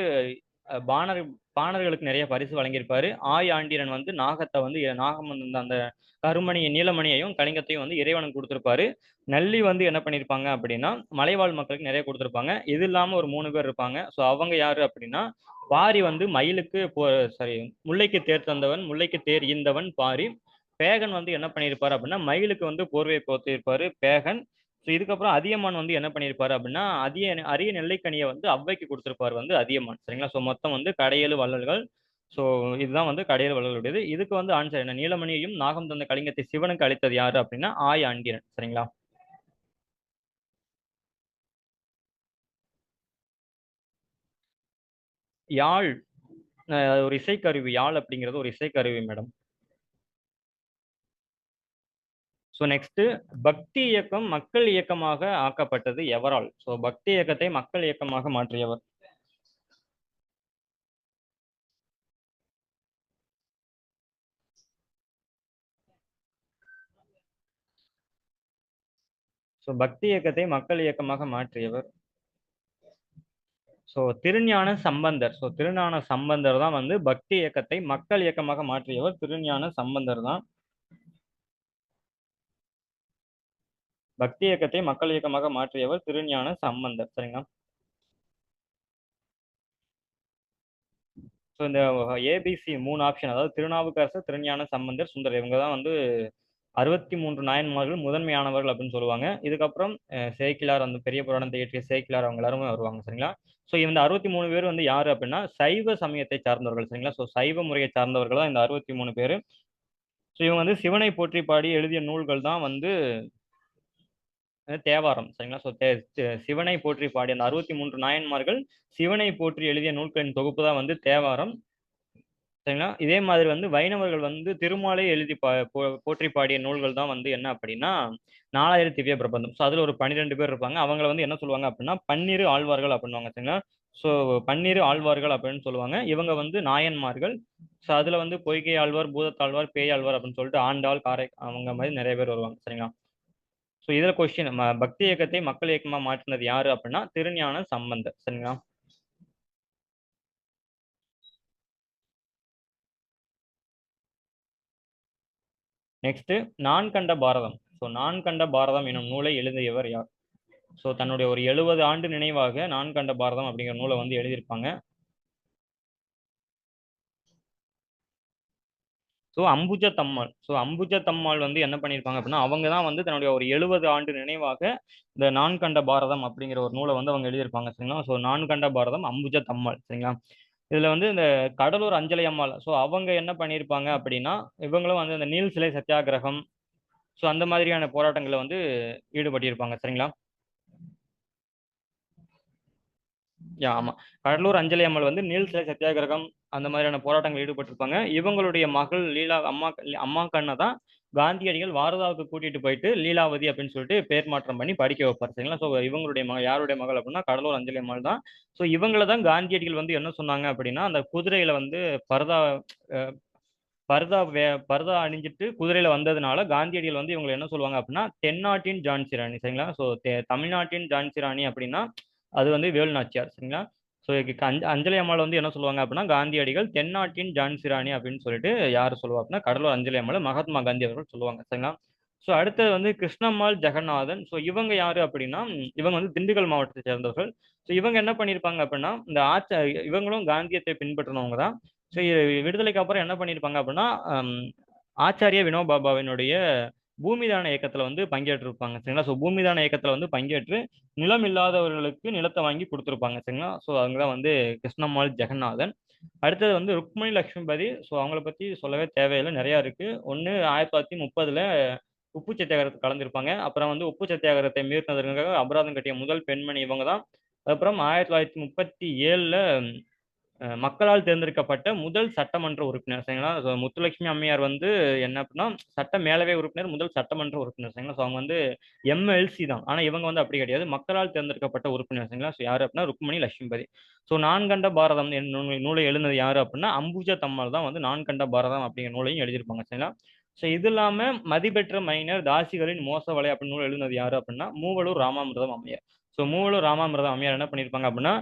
பாணர் பாணர்களுக்கு நிறைய பரிசு வழங்கியிருப்பாரு. ஆய் ஆண்டிரன் வந்து நாகத்தை வந்து நாகம் வந்து அந்த கருமணியை நீலமணியையும் கலிங்கத்தையும் வந்து இறைவனுக்கு கொடுத்திருப்பாரு. நல்லி வந்து என்ன பண்ணியிருப்பாங்க அப்படின்னா, மலைவாழ் மக்களுக்கு நிறைய கொடுத்திருப்பாங்க. இது இல்லாம ஒரு 3 பேர் இருப்பாங்க. ஸோ அவங்க யாரு அப்படின்னா, பாரி வந்து மயிலுக்கு சாரி, முல்லைக்கு தேர் தந்தவன், முல்லைக்கு தேர் ஈந்தவன் பாரி. பேகன் வந்து என்ன பண்ணியிருப்பாரு அப்படின்னா, மயிலுக்கு வந்து போர்வை போர்த்தியிருப்பாரு பேகன். ஸோ இதுக்கப்புறம் அதியமான் வந்து என்ன பண்ணியிருப்பாரு அப்படின்னா, அரிய நெல்லைக்கனியை வந்து ஔவைக்கு கொடுத்திருப்பாரு வந்து அதியமான், சரிங்களா. ஸோ மொத்தம் வந்து கடையேழு வள்ளல்கள். ஸோ இதுதான் வந்து கடையேழு வள்ளல்களுடையது. இதுக்கு வந்து ஆன்சர் என்ன, நீலமணியையும் நாகம் தந்த கலிங்கத்தை சிவனுக்கு அளித்தது யாரு அப்படின்னா ஆய் ஆண்டிரன், சரிங்களா. யாழ் ஒரு இசைக்கருவி, யாழ் அப்படிங்கிறது ஒரு இசைக்கருவி மேடம். ஸோ நெக்ஸ்ட், பக்தி இயக்கம் மக்கள் இயக்கமாக ஆக்கப்பட்டது எவரால்? ஸோ பக்தி இயக்கத்தை மக்கள் இயக்கமாக மாற்றியவர். ஸோ பக்தி இயக்கத்தை மக்கள் இயக்கமாக மாற்றியவர் ஸோ திருஞான சம்பந்தர். ஸோ திருஞான சம்பந்தர் தான் வந்து பக்தி இயக்கத்தை மக்கள் இயக்கமாக மாற்றியவர். திருஞான சம்பந்தர் தான் பக்தி இயக்கத்தை மக்கள் இயக்கமாக மாற்றியவர், திருஞான சம்பந்தர், சரிங்களா. ஸோ இந்த ஏபிசி 3 ஆப்ஷன், அதாவது திருநாவுக்கரசர், திருஞான சம்பந்தர், சுந்தரர், இவங்க தான் வந்து 63 நாயன்மார்கள் முதன்மையானவர்கள் அப்படின்னு சொல்லுவாங்க. இதுக்கப்புறம் சேக்கிலார், அந்த பெரிய புராணத்தை இயற்றிய சேக்கிலார், அவங்க எல்லாருமே வருவாங்க, சரிங்களா. ஸோ இந்த 63 பேர் வந்து யாரு அப்படின்னா சைவ சமயத்தை சார்ந்தவர்கள், சரிங்களா. ஸோ சைவ முறையை சார்ந்தவர்கள் தான் இந்த 63 பேர். ஸோ இவங்க வந்து சிவனை போற்றி பாடி எழுதிய நூல்கள் தான் வந்து தேவாரம், சரிங்களா. ஸோ சிவனை போற்றி பாடி அந்த 63 நாயன்மார்கள் சிவனை போற்றி எழுதிய நூல்களின் தொகுப்பு தான் வந்து தேவாரம், சரிங்களா. இதே மாதிரி வந்து வைணவர்கள் வந்து திருமாலை எழுதி போற்றி பாடிய நூல்கள் தான் வந்து என்ன அப்படின்னா 4000 திவ்ய பிரபந்தம். ஸோ அதுல ஒரு 12 பேர் இருப்பாங்க. அவங்கள வந்து என்ன சொல்லுவாங்க அப்படின்னா பன்னிரு ஆழ்வார்கள் அப்படின்னுவாங்க, சரிங்களா. ஸோ பன்னிரு ஆழ்வார்கள் அப்படின்னு சொல்லுவாங்க. இவங்க வந்து நாயன்மார்கள். ஸோ அதுல வந்து பொய்கை ஆழ்வார், பூதத்தாழ்வார், பேய் ஆழ்வார் அப்படின்னு சொல்லிட்டு ஆண்டாள், காரை, அவங்க மாதிரி நிறைய பேர் வருவாங்க, சரிங்களா. ஸோ இதுல கொஸ்டின், பக்தி இயக்கத்தை மக்கள் இயக்கமா மாற்றினது யாரு அப்படின்னா திருஞான சம்பந்தர், சரிங்களா. நெக்ஸ்ட், நான் கண்ட பாரதம். ஸோ நான் கண்ட பாரதம் எனும் நூலை எழுதியவர் யார்? ஸோ தன்னுடைய ஒரு 70 ஆண்டு நினைவாக நான் கண்ட பாரதம் அப்படிங்கிற நூலை வந்து எழுதியிருப்பாங்க. ஸோ அம்புஜ தம்மாள். ஸோ அம்புஜ தம்மாள் வந்து என்ன பண்ணியிருப்பாங்க அப்படின்னா, அவங்க தான் வந்து தன்னுடைய ஒரு 70 ஆண்டு நினைவாக இந்த நான் கண்ட பாரதம் அப்படிங்கிற ஒரு நூலை வந்து அவங்க எழுதியிருப்பாங்க, சரிங்களா. ஸோ நான் கண்ட பாரதம், அம்புஜ தம்மாள், சரிங்களா. இதுல வந்து இந்த கடலூர் அஞ்சலை அம்மாள், ஸோ அவங்க என்ன பண்ணியிருப்பாங்க அப்படின்னா, இவங்களும் வந்து இந்த நீல் சிலை சத்தியாகிரகம், ஸோ அந்த மாதிரியான போராட்டங்களை வந்து ஈடுபட்டிருப்பாங்க, சரிங்களா. ஆமா, கடலூர் அஞ்சலி அம்மாள் வந்து நீல் சிலை சத்தியாகிரகம் அந்த மாதிரியான போராட்டங்கள் ஈடுபட்டிருப்பாங்க. இவங்களுடைய மகள் லீலா, அம்மா கண்ணை தான் காந்தியடிகள் வாரதாவுக்கு கூட்டிட்டு போயிட்டு லீலாவதி அப்படின்னு சொல்லிட்டு பேர் மாற்றம் பண்ணி படிக்க வைப்பார், சரிங்களா. ஸோ இவங்களுடைய யாருடைய மகள் அப்படின்னா கடலூர் அஞ்சலி அம்மாள் தான். ஸோ இவங்களை தான் காந்தியடிகள் வந்து என்ன சொன்னாங்க அப்படின்னா, அந்த குதிரையில வந்து பரதா அஹ், பரதா அணிஞ்சிட்டு குதிரையில வந்ததுனால காந்தியடிகள் வந்து இவங்களை என்ன சொல்லுவாங்க அப்படின்னா தென்னாட்டின் ஜான்சி ராணி, சரிங்களா. ஸோ தமிழ்நாட்டின் ஜான்சி ராணி அப்படின்னா அது வந்து வேலுநாச்சியார், சரிங்களா. ஸோ அஞ்சலி அம்மாள் வந்து என்ன சொல்லுவாங்க அப்படின்னா காந்தியடிகள் தென்னாட்டின் ஜான்சி ராணி அப்படின்னு சொல்லிட்டு யார் சொல்லுவா அப்படின்னா கடலூர் அஞ்சலி அம்மாள் மகாத்மா காந்தி அவர்கள் சொல்லுவாங்க, சரிங்களா. ஸோ அடுத்தது வந்து கிருஷ்ணம்மாள் ஜெகநாதன். ஸோ இவங்க யாரு அப்படின்னா இவங்க வந்து திண்டுக்கல் மாவட்டத்தை சேர்ந்தவர்கள். ஸோ இவங்க என்ன பண்ணியிருப்பாங்க அப்படின்னா இந்த இவங்களும் காந்தியத்தை பின்பற்றினவங்க தான். ஸோ விடுதலைக்கு அப்புறம் என்ன பண்ணியிருப்பாங்க அப்படின்னா ஆச்சாரிய வினோபாபாவினுடைய பூமிதான இயக்கத்துல வந்து பங்கேற்றிருப்பாங்க, சரிங்களா. ஸோ பூமிதான இயக்கத்துல வந்து பங்கேற்று நிலம் இல்லாதவர்களுக்கு நிலத்தை வாங்கி கொடுத்துருப்பாங்க, சரிங்களா. ஸோ அவங்க தான் வந்து கிருஷ்ணம்மாள் ஜெகநாதன். அடுத்தது வந்து ருக்மணி லட்சுமிபதி. ஸோ அவங்கள பத்தி சொல்லவே தேவையில்லை, நிறைய இருக்கு. ஒன்று 1930 உப்பு சத்தியாகிரகத்தில் கலந்திருப்பாங்க. அப்புறம் வந்து உப்பு சத்தியாகிரகத்தை மீறினதுக்காக அபராதம் கட்டிய முதல் பெண்மணி இவங்க தான். அப்புறம் 1937 மக்களால் தேர்ந்தெடுக்கப்பட்ட முதல் சட்டமன்ற உறுப்பினர் சரிங்களா. முத்துலட்சுமி அம்மையார் வந்து என்ன அப்படின்னா சட்ட மேலவை உறுப்பினர், முதல் சட்டமன்ற உறுப்பினர் சரிங்களா. ஸோ அவங்க வந்து எம்எல்சி தான், ஆனா இவங்க வந்து அப்படி கிடையாது, மக்களால் தேர்ந்தெடுக்கப்பட்ட உறுப்பினர் சரிங்களா. ஸோ யாரு அப்படின்னா ருக்மணி லட்சுமிபதி. ஸோ நான் கண்ட பாரதம் நூலை எழுதினது யாரு அப்படின்னா அம்புஜா தம்மாள் தான் வந்து நான் கண்ட பாரதம் அப்படிங்கிற நூலையும் எழுதியிருப்பாங்க சரிங்களா. ஸோ இது இல்லாம மதிப்பெற்ற மைனர் தாசிகளின் மோசவலை அப்படின்னு நூல் எழுதினது யாரு அப்படின்னா மூவலூர் ராமாமிர்தம் அம்மையார். ஸோ மூவலூர் ராமாமிர்தம் அம்மையார் என்ன பண்ணியிருப்பாங்க அப்படின்னா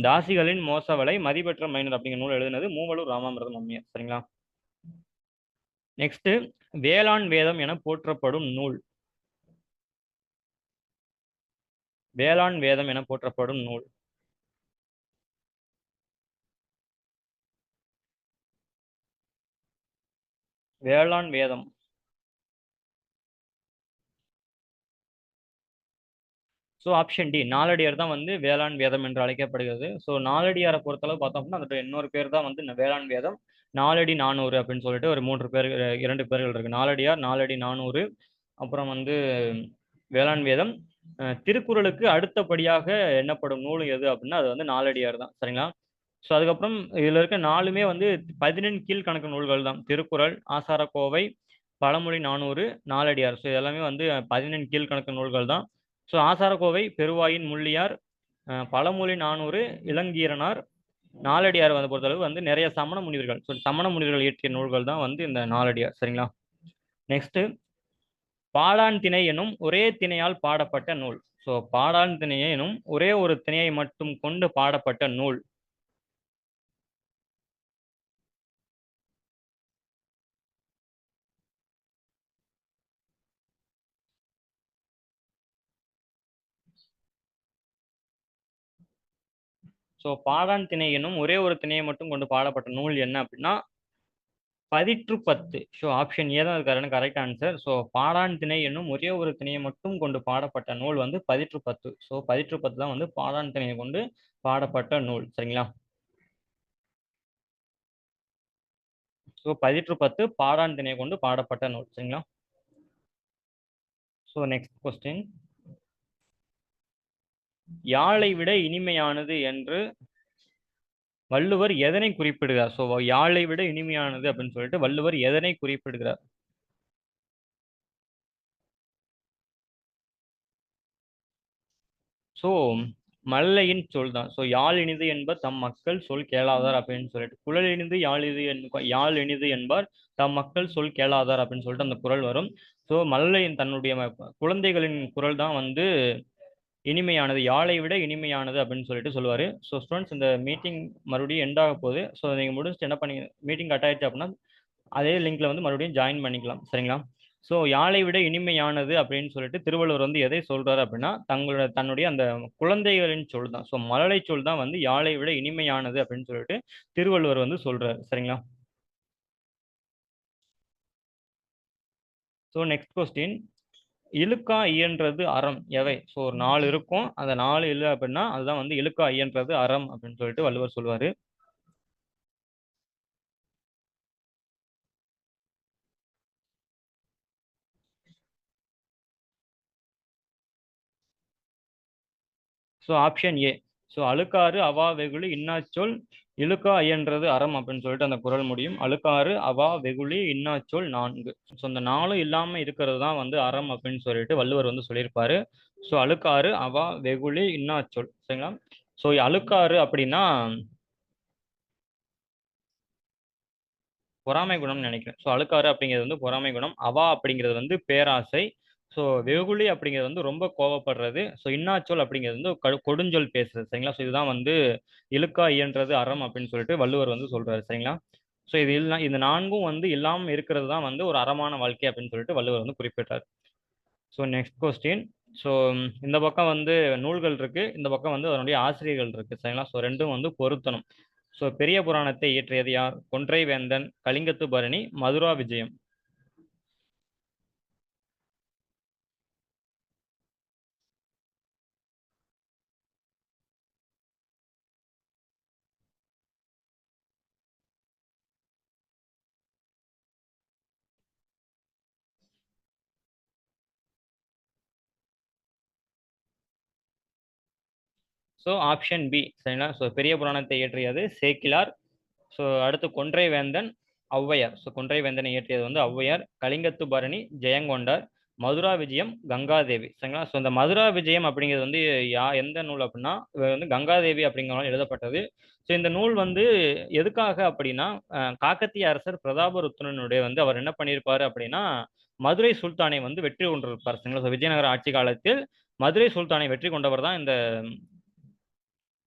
தாசிகளின் மோசவலை மதிப்பெற்ற மைனர் அப்படிங்கிற நூல் எழுதினது மூவலூர் ராமாமிர்தம் அம்மையார் சரிங்களா. நெக்ஸ்ட், வேளாண் வேதம் என போற்றப்படும் நூல். வேளாண் வேதம் என போற்றப்படும் நூல். வேளாண் வேதம். ஸோ ஆப்ஷன் டி நாலடியார் தான் வந்து வேளாண் வேதம் என்று அழைக்கப்படுகிறது. ஸோ நாலடியாரை பொறுத்தளவு பார்த்தோம் அப்படின்னா அதோட இன்னொரு பேர் தான் வந்து வேளாண் வேதம். நாலடி நானூறு அப்படின்னு சொல்லிட்டு ஒரு மூன்று பேர், இரண்டு பேர்கள் இருக்கு. நாலடியார், நாலடி நானூறு, அப்புறம் வந்து வேளாண் வேதம். திருக்குறளுக்கு அடுத்தபடியாக எண்ணப்படும் நூல் எது அப்படின்னா அது வந்து நாலடியார் தான் சரிங்களா. ஸோ அதுக்கப்புறம் இதுல இருக்க நாலுமே வந்து 15 கீழ்கணக்கு நூல்கள் தான். திருக்குறள், ஆசாரக்கோவை, பழமொழி 400, நாலடியார். ஸோ எல்லாமே வந்து 15 கீழ்கணக்கு நூல்கள் தான். ஸோ ஆசாரக்கோவை பெருவாயின் முள்ளியார், பழமொழி 400 இளங்கீரனார், நாலடியார் வந்து பொறுத்தளவு வந்து நிறைய சமண முனிவர்கள், ஸோ சமண முனிவர்கள் இயற்றிய நூல்கள் தான் வந்து இந்த நாலடியார் சரிங்களா. நெக்ஸ்ட், பாடான் திணை எனும் ஒரே திணையால் பாடப்பட்ட நூல். ஸோ பாடான் திணை எனும் ஒரே ஒரு திணையை மட்டும் கொண்டு பாடப்பட்ட நூல். ஸோ பாடான் திணை எனும் ஒரே ஒரு திணையை மட்டும் கொண்டு பாடப்பட்ட நூல் என்ன அப்படின்னா பதிற்று பத்து. ஸோ ஆப்ஷன் ஏ தான் அதுக்கான கரெக்ட் ஆன்சர். ஸோ பாடான் திணை என்னும் ஒரே ஒரு திணையை மட்டும் கொண்டு பாடப்பட்ட நூல் வந்து பதிற்று பத்து. ஸோ பதிற்று பத்து தான் வந்து பாடான் திணையை கொண்டு பாடப்பட்ட நூல் சரிங்களா. ஸோ பதிற்று பத்து பாடான் திணையை கொண்டு பாடப்பட்ட நூல் சரிங்களா. ஸோ நெக்ஸ்ட் கொஸ்டின், யாழை விட இனிமையானது என்று வள்ளுவர் எதனை குறிப்பிடுகிறார். ஸோ யாழை விட இனிமையானது அப்படின்னு சொல்லிட்டு வள்ளுவர் எதனை குறிப்பிடுகிறார். ஸோ மல்லையின் சொல் தான். ஸோ யாழ் இனிது என்பர் தம் மக்கள் சொல் கேளாதார் அப்படின்னு சொல்லிட்டு, குழல் இனிது யாழ் இது யாழ் இனிது என்பார் தம் மக்கள் சொல் கேளாதார் அப்படின்னு சொல்லிட்டு அந்த குறள் வரும். ஸோ மல்லையின் தன்னுடைய குழந்தைகளின் குரல் தான் வந்து இனிமையானது, யாழை விட இனிமையானது அப்படின்னு சொல்லிட்டு சொல்லுவாரு. ஸோ ஸ்டூடெண்ட்ஸ், இந்த மீட்டிங் மறுபடியும் எண்ட் ஆக போகுது. ஸோ நீங்கள் முடிச்சுட்டு என்ன பண்ணி, மீட்டிங் கட் ஆயிடுச்சு அப்படின்னா அதே லிங்க்ல வந்து மறுபடியும் ஜாயின் பண்ணிக்கலாம் சரிங்களா. ஸோ யாழை விட இனிமையானது அப்படின்னு சொல்லிட்டு திருவள்ளுவர் வந்து எதை சொல்றாரு அப்படின்னா தன்னுடைய அந்த குழந்தைகளின் சொல் தான். ஸோ மழலை சொல் தான் வந்து யாழை விட இனிமையானது அப்படின்னு சொல்லிட்டு திருவள்ளுவர் வந்து சொல்றாரு சரிங்களா. ஸோ நெக்ஸ்ட் கொஸ்டின், இழுக்கா இயன்றது அறம் எவை. ஸோ ஒரு நாலு இருக்கும், அந்த நாலு இல்லை அப்படின்னா அதுதான் வந்து இழுக்கா இயன்றது அறம் அப்படின்னு சொல்லிட்டு வள்ளுவர் சொல்லுவாரு. So option A. ஸோ அழுக்காறு அவா வெகுளி இன்னாச்சொல் இழுக்கா இயன்றது அறம் அப்படின்னு சொல்லிட்டு அந்த குறள் முடியும். அழுக்காறு அவா வெகுளி இன்னாச்சொல் நான்கு. ஸோ இந்த நாளும் இல்லாம இருக்கிறது தான் வந்து அறம் அப்படின்னு சொல்லிட்டு வள்ளுவர் வந்து சொல்லியிருப்பாரு. ஸோ அழுக்காறு அவா வெகுளி இன்னாச்சொல் சரிங்களா. ஸோ அழுக்காறு அப்படின்னா பொறாமை குணம்னு நினைக்கிறேன். ஸோ அழுக்காறு அப்படிங்கிறது வந்து பொறாமை குணம், அவா அப்படிங்கிறது வந்து பேராசை, ஸோ வெகுளி அப்படிங்கிறது வந்து ரொம்ப கோவப்படுறது, ஸோ இன்னாச்சொல் அப்படிங்கிறது வந்து கொடுஞ்சொல் பேசுறது சரிங்களா. ஸோ இதுதான் வந்து இழுக்கா இயன்றது அறம் அப்படின்னு சொல்லிட்டு வள்ளுவர் வந்து சொல்றாரு சரிங்களா. ஸோ இது இல்லை, இந்த நான்கும் வந்து இல்லாமல் இருக்கிறது தான் வந்து ஒரு அறமான வாழ்க்கை அப்படின்னு சொல்லிட்டு வள்ளுவர் வந்து குறிப்பிட்டார். ஸோ நெக்ஸ்ட் கொஸ்டின், ஸோ இந்த பக்கம் வந்து நூல்கள் இருக்கு, இந்த பக்கம் வந்து அதனுடைய ஆசிரியர்கள் இருக்கு சரிங்களா. ஸோ ரெண்டும் வந்து பொருத்தணும். ஸோ பெரிய புராணத்தை இயற்றியது யார். கொன்றை வேந்தன், கலிங்கத்து பரணி, மதுரா விஜயம். ஸோ ஆப்ஷன் பி சரிங்களா. ஸோ பெரிய புராணத்தை இயற்றியது சேக்கிலார். ஸோ அடுத்து கொன்றை வேந்தன் ஔவையார். ஸோ கொன்றை வேந்தனை இயற்றியது வந்து ஔவையார். கலிங்கத்து பரணி ஜெயங்கொண்டார். மதுரா விஜயம் கங்காதேவி சரிங்களா. ஸோ இந்த மதுரா விஜயம் அப்படிங்கிறது வந்து எந்த நூல் அப்படின்னா இது வந்து கங்காதேவி அப்படிங்கிறவங்க எழுதப்பட்டது. ஸோ இந்த நூல் வந்து எதுக்காக அப்படின்னா காக்கத்திய அரசர் பிரதாபருத்ரனுடைய வந்து அவர் என்ன பண்ணியிருப்பாரு அப்படின்னா மதுரை சுல்தானை வந்து வெற்றி கொண்டிருப்பார் சரிங்களா. ஸோ விஜயநகர ஆட்சி காலத்தில் மதுரை சுல்தானை வெற்றி கொண்டவர் தான் இந்த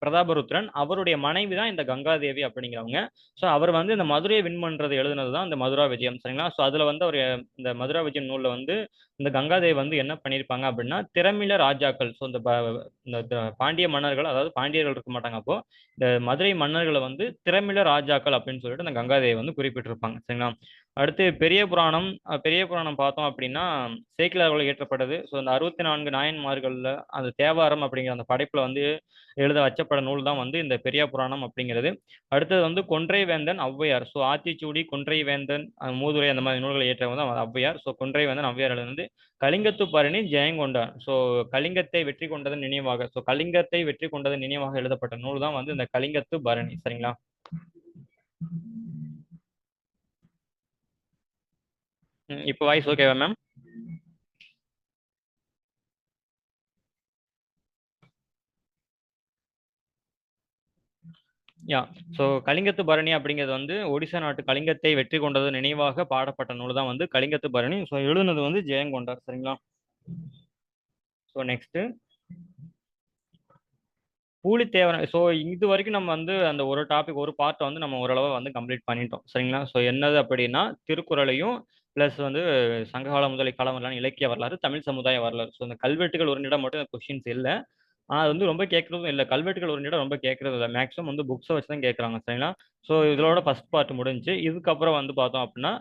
பிரதாபருத்ரன். அவருடைய மனைவி தான் இந்த கங்காதேவி அப்படிங்கிறவங்க. ஸோ அவர் வந்து இந்த மதுரையை வின் பண்றது எழுதுனது தான் இந்த மதுரா விஜயம் சரிங்களா. ஸோ அதுல வந்து அவர் இந்த மதுரா விஜயம் நூல்ல வந்து இந்த கங்காதேவி வந்து என்ன பண்ணியிருப்பாங்க அப்படின்னா திறமிழ ராஜாக்கள். ஸோ இந்த பாண்டிய மன்னர்கள் அதாவது பாண்டியர்கள் இருக்க மாட்டாங்க அப்போ இந்த மதுரை மன்னர்களை வந்து திறமிழ ராஜாக்கள் அப்படின்னு சொல்லிட்டு இந்த கங்காதேவி வந்து குறிப்பிட்டிருப்பாங்க சரிங்களா. அடுத்து பெரிய புராணம். பெரிய புராணம் பார்த்தோம் அப்படின்னா சேக்கிலார்கள் இயற்றப்பட்டது. ஸோ இந்த 64 நாயன்மார்கள்ல அந்த தேவாரம் அப்படிங்கிற அந்த படைப்புல வந்து எழுத வச்சப்பட நூல் தான் வந்து இந்த பெரிய புராணம் அப்படிங்கிறது. அடுத்தது வந்து கொன்றை வேந்தன் ஔவையார். ஸோ ஆத்திச்சூடி கொன்றை வேந்தன் மூதுரை அந்த மாதிரி நூல்களை ஏற்றவங்க தான் ஔவையார். ஸோ கொன்றை வேந்தன் ஔவையார் வந்து கலிங்கத்து பரணி ஜெயங்கொண்டார். ஸோ கலிங்கத்தை வெற்றி கொண்டதன் நினைவாக ஸோ கலிங்கத்தை வெற்றி கொண்டதன் நினைவாக எழுதப்பட்ட நூல் தான் வந்து இந்த கலிங்கத்து பரணி சரிங்களா. இப்போ வாய்ஸ் ஓகேவா மேம்? யா. ஸோ கலிங்கத்து பரணி அப்படிங்கிறது வந்து ஒடிசா நாட்டு கலிங்கத்தை வெற்றி கொண்டது நினைவாக பாடப்பட்ட நூல் தான் வந்து கலிங்கத்து பரணி. ஸோ எழுதுனது வந்து ஜெயங்கொண்டார் சரிங்களா. So next Pulithevan. ஸோ இது வரைக்கும் நம்ம வந்து அந்த ஒரு டாபிக் ஒரு பார்ட்டை வந்து நம்ம ஓரளவு வந்து கம்ப்ளீட் பண்ணிட்டோம் சரிங்களா. ஸோ என்னது அப்படின்னா திருக்குறளையும் ப்ளஸ் வந்து சங்ககாலம் முதல் இக்காலம் வரலாறு இலக்கிய வரலாறு தமிழ் சமுதாய வரலாறு. ஸோ இந்த கல்வெட்டுகள் ஒரு நிடம் மட்டும் கொஸ்டின்ஸ் இல்லை. அது வந்து ரொம்ப கேட்கறதும் இல்லை. கல்வெட்டுகள் ஒரு நிடம் ரொம்ப கேட்கறது இல்லை. மேக்ஸிமம் வந்து புக்ஸை வச்சு தான் கேட்குறாங்க சரிங்களா. ஸோ இதோட ஃபர்ஸ்ட் பார்ட் முடிஞ்சு இதுக்கப்புறம் வந்து பார்த்தோம் அப்படின்னா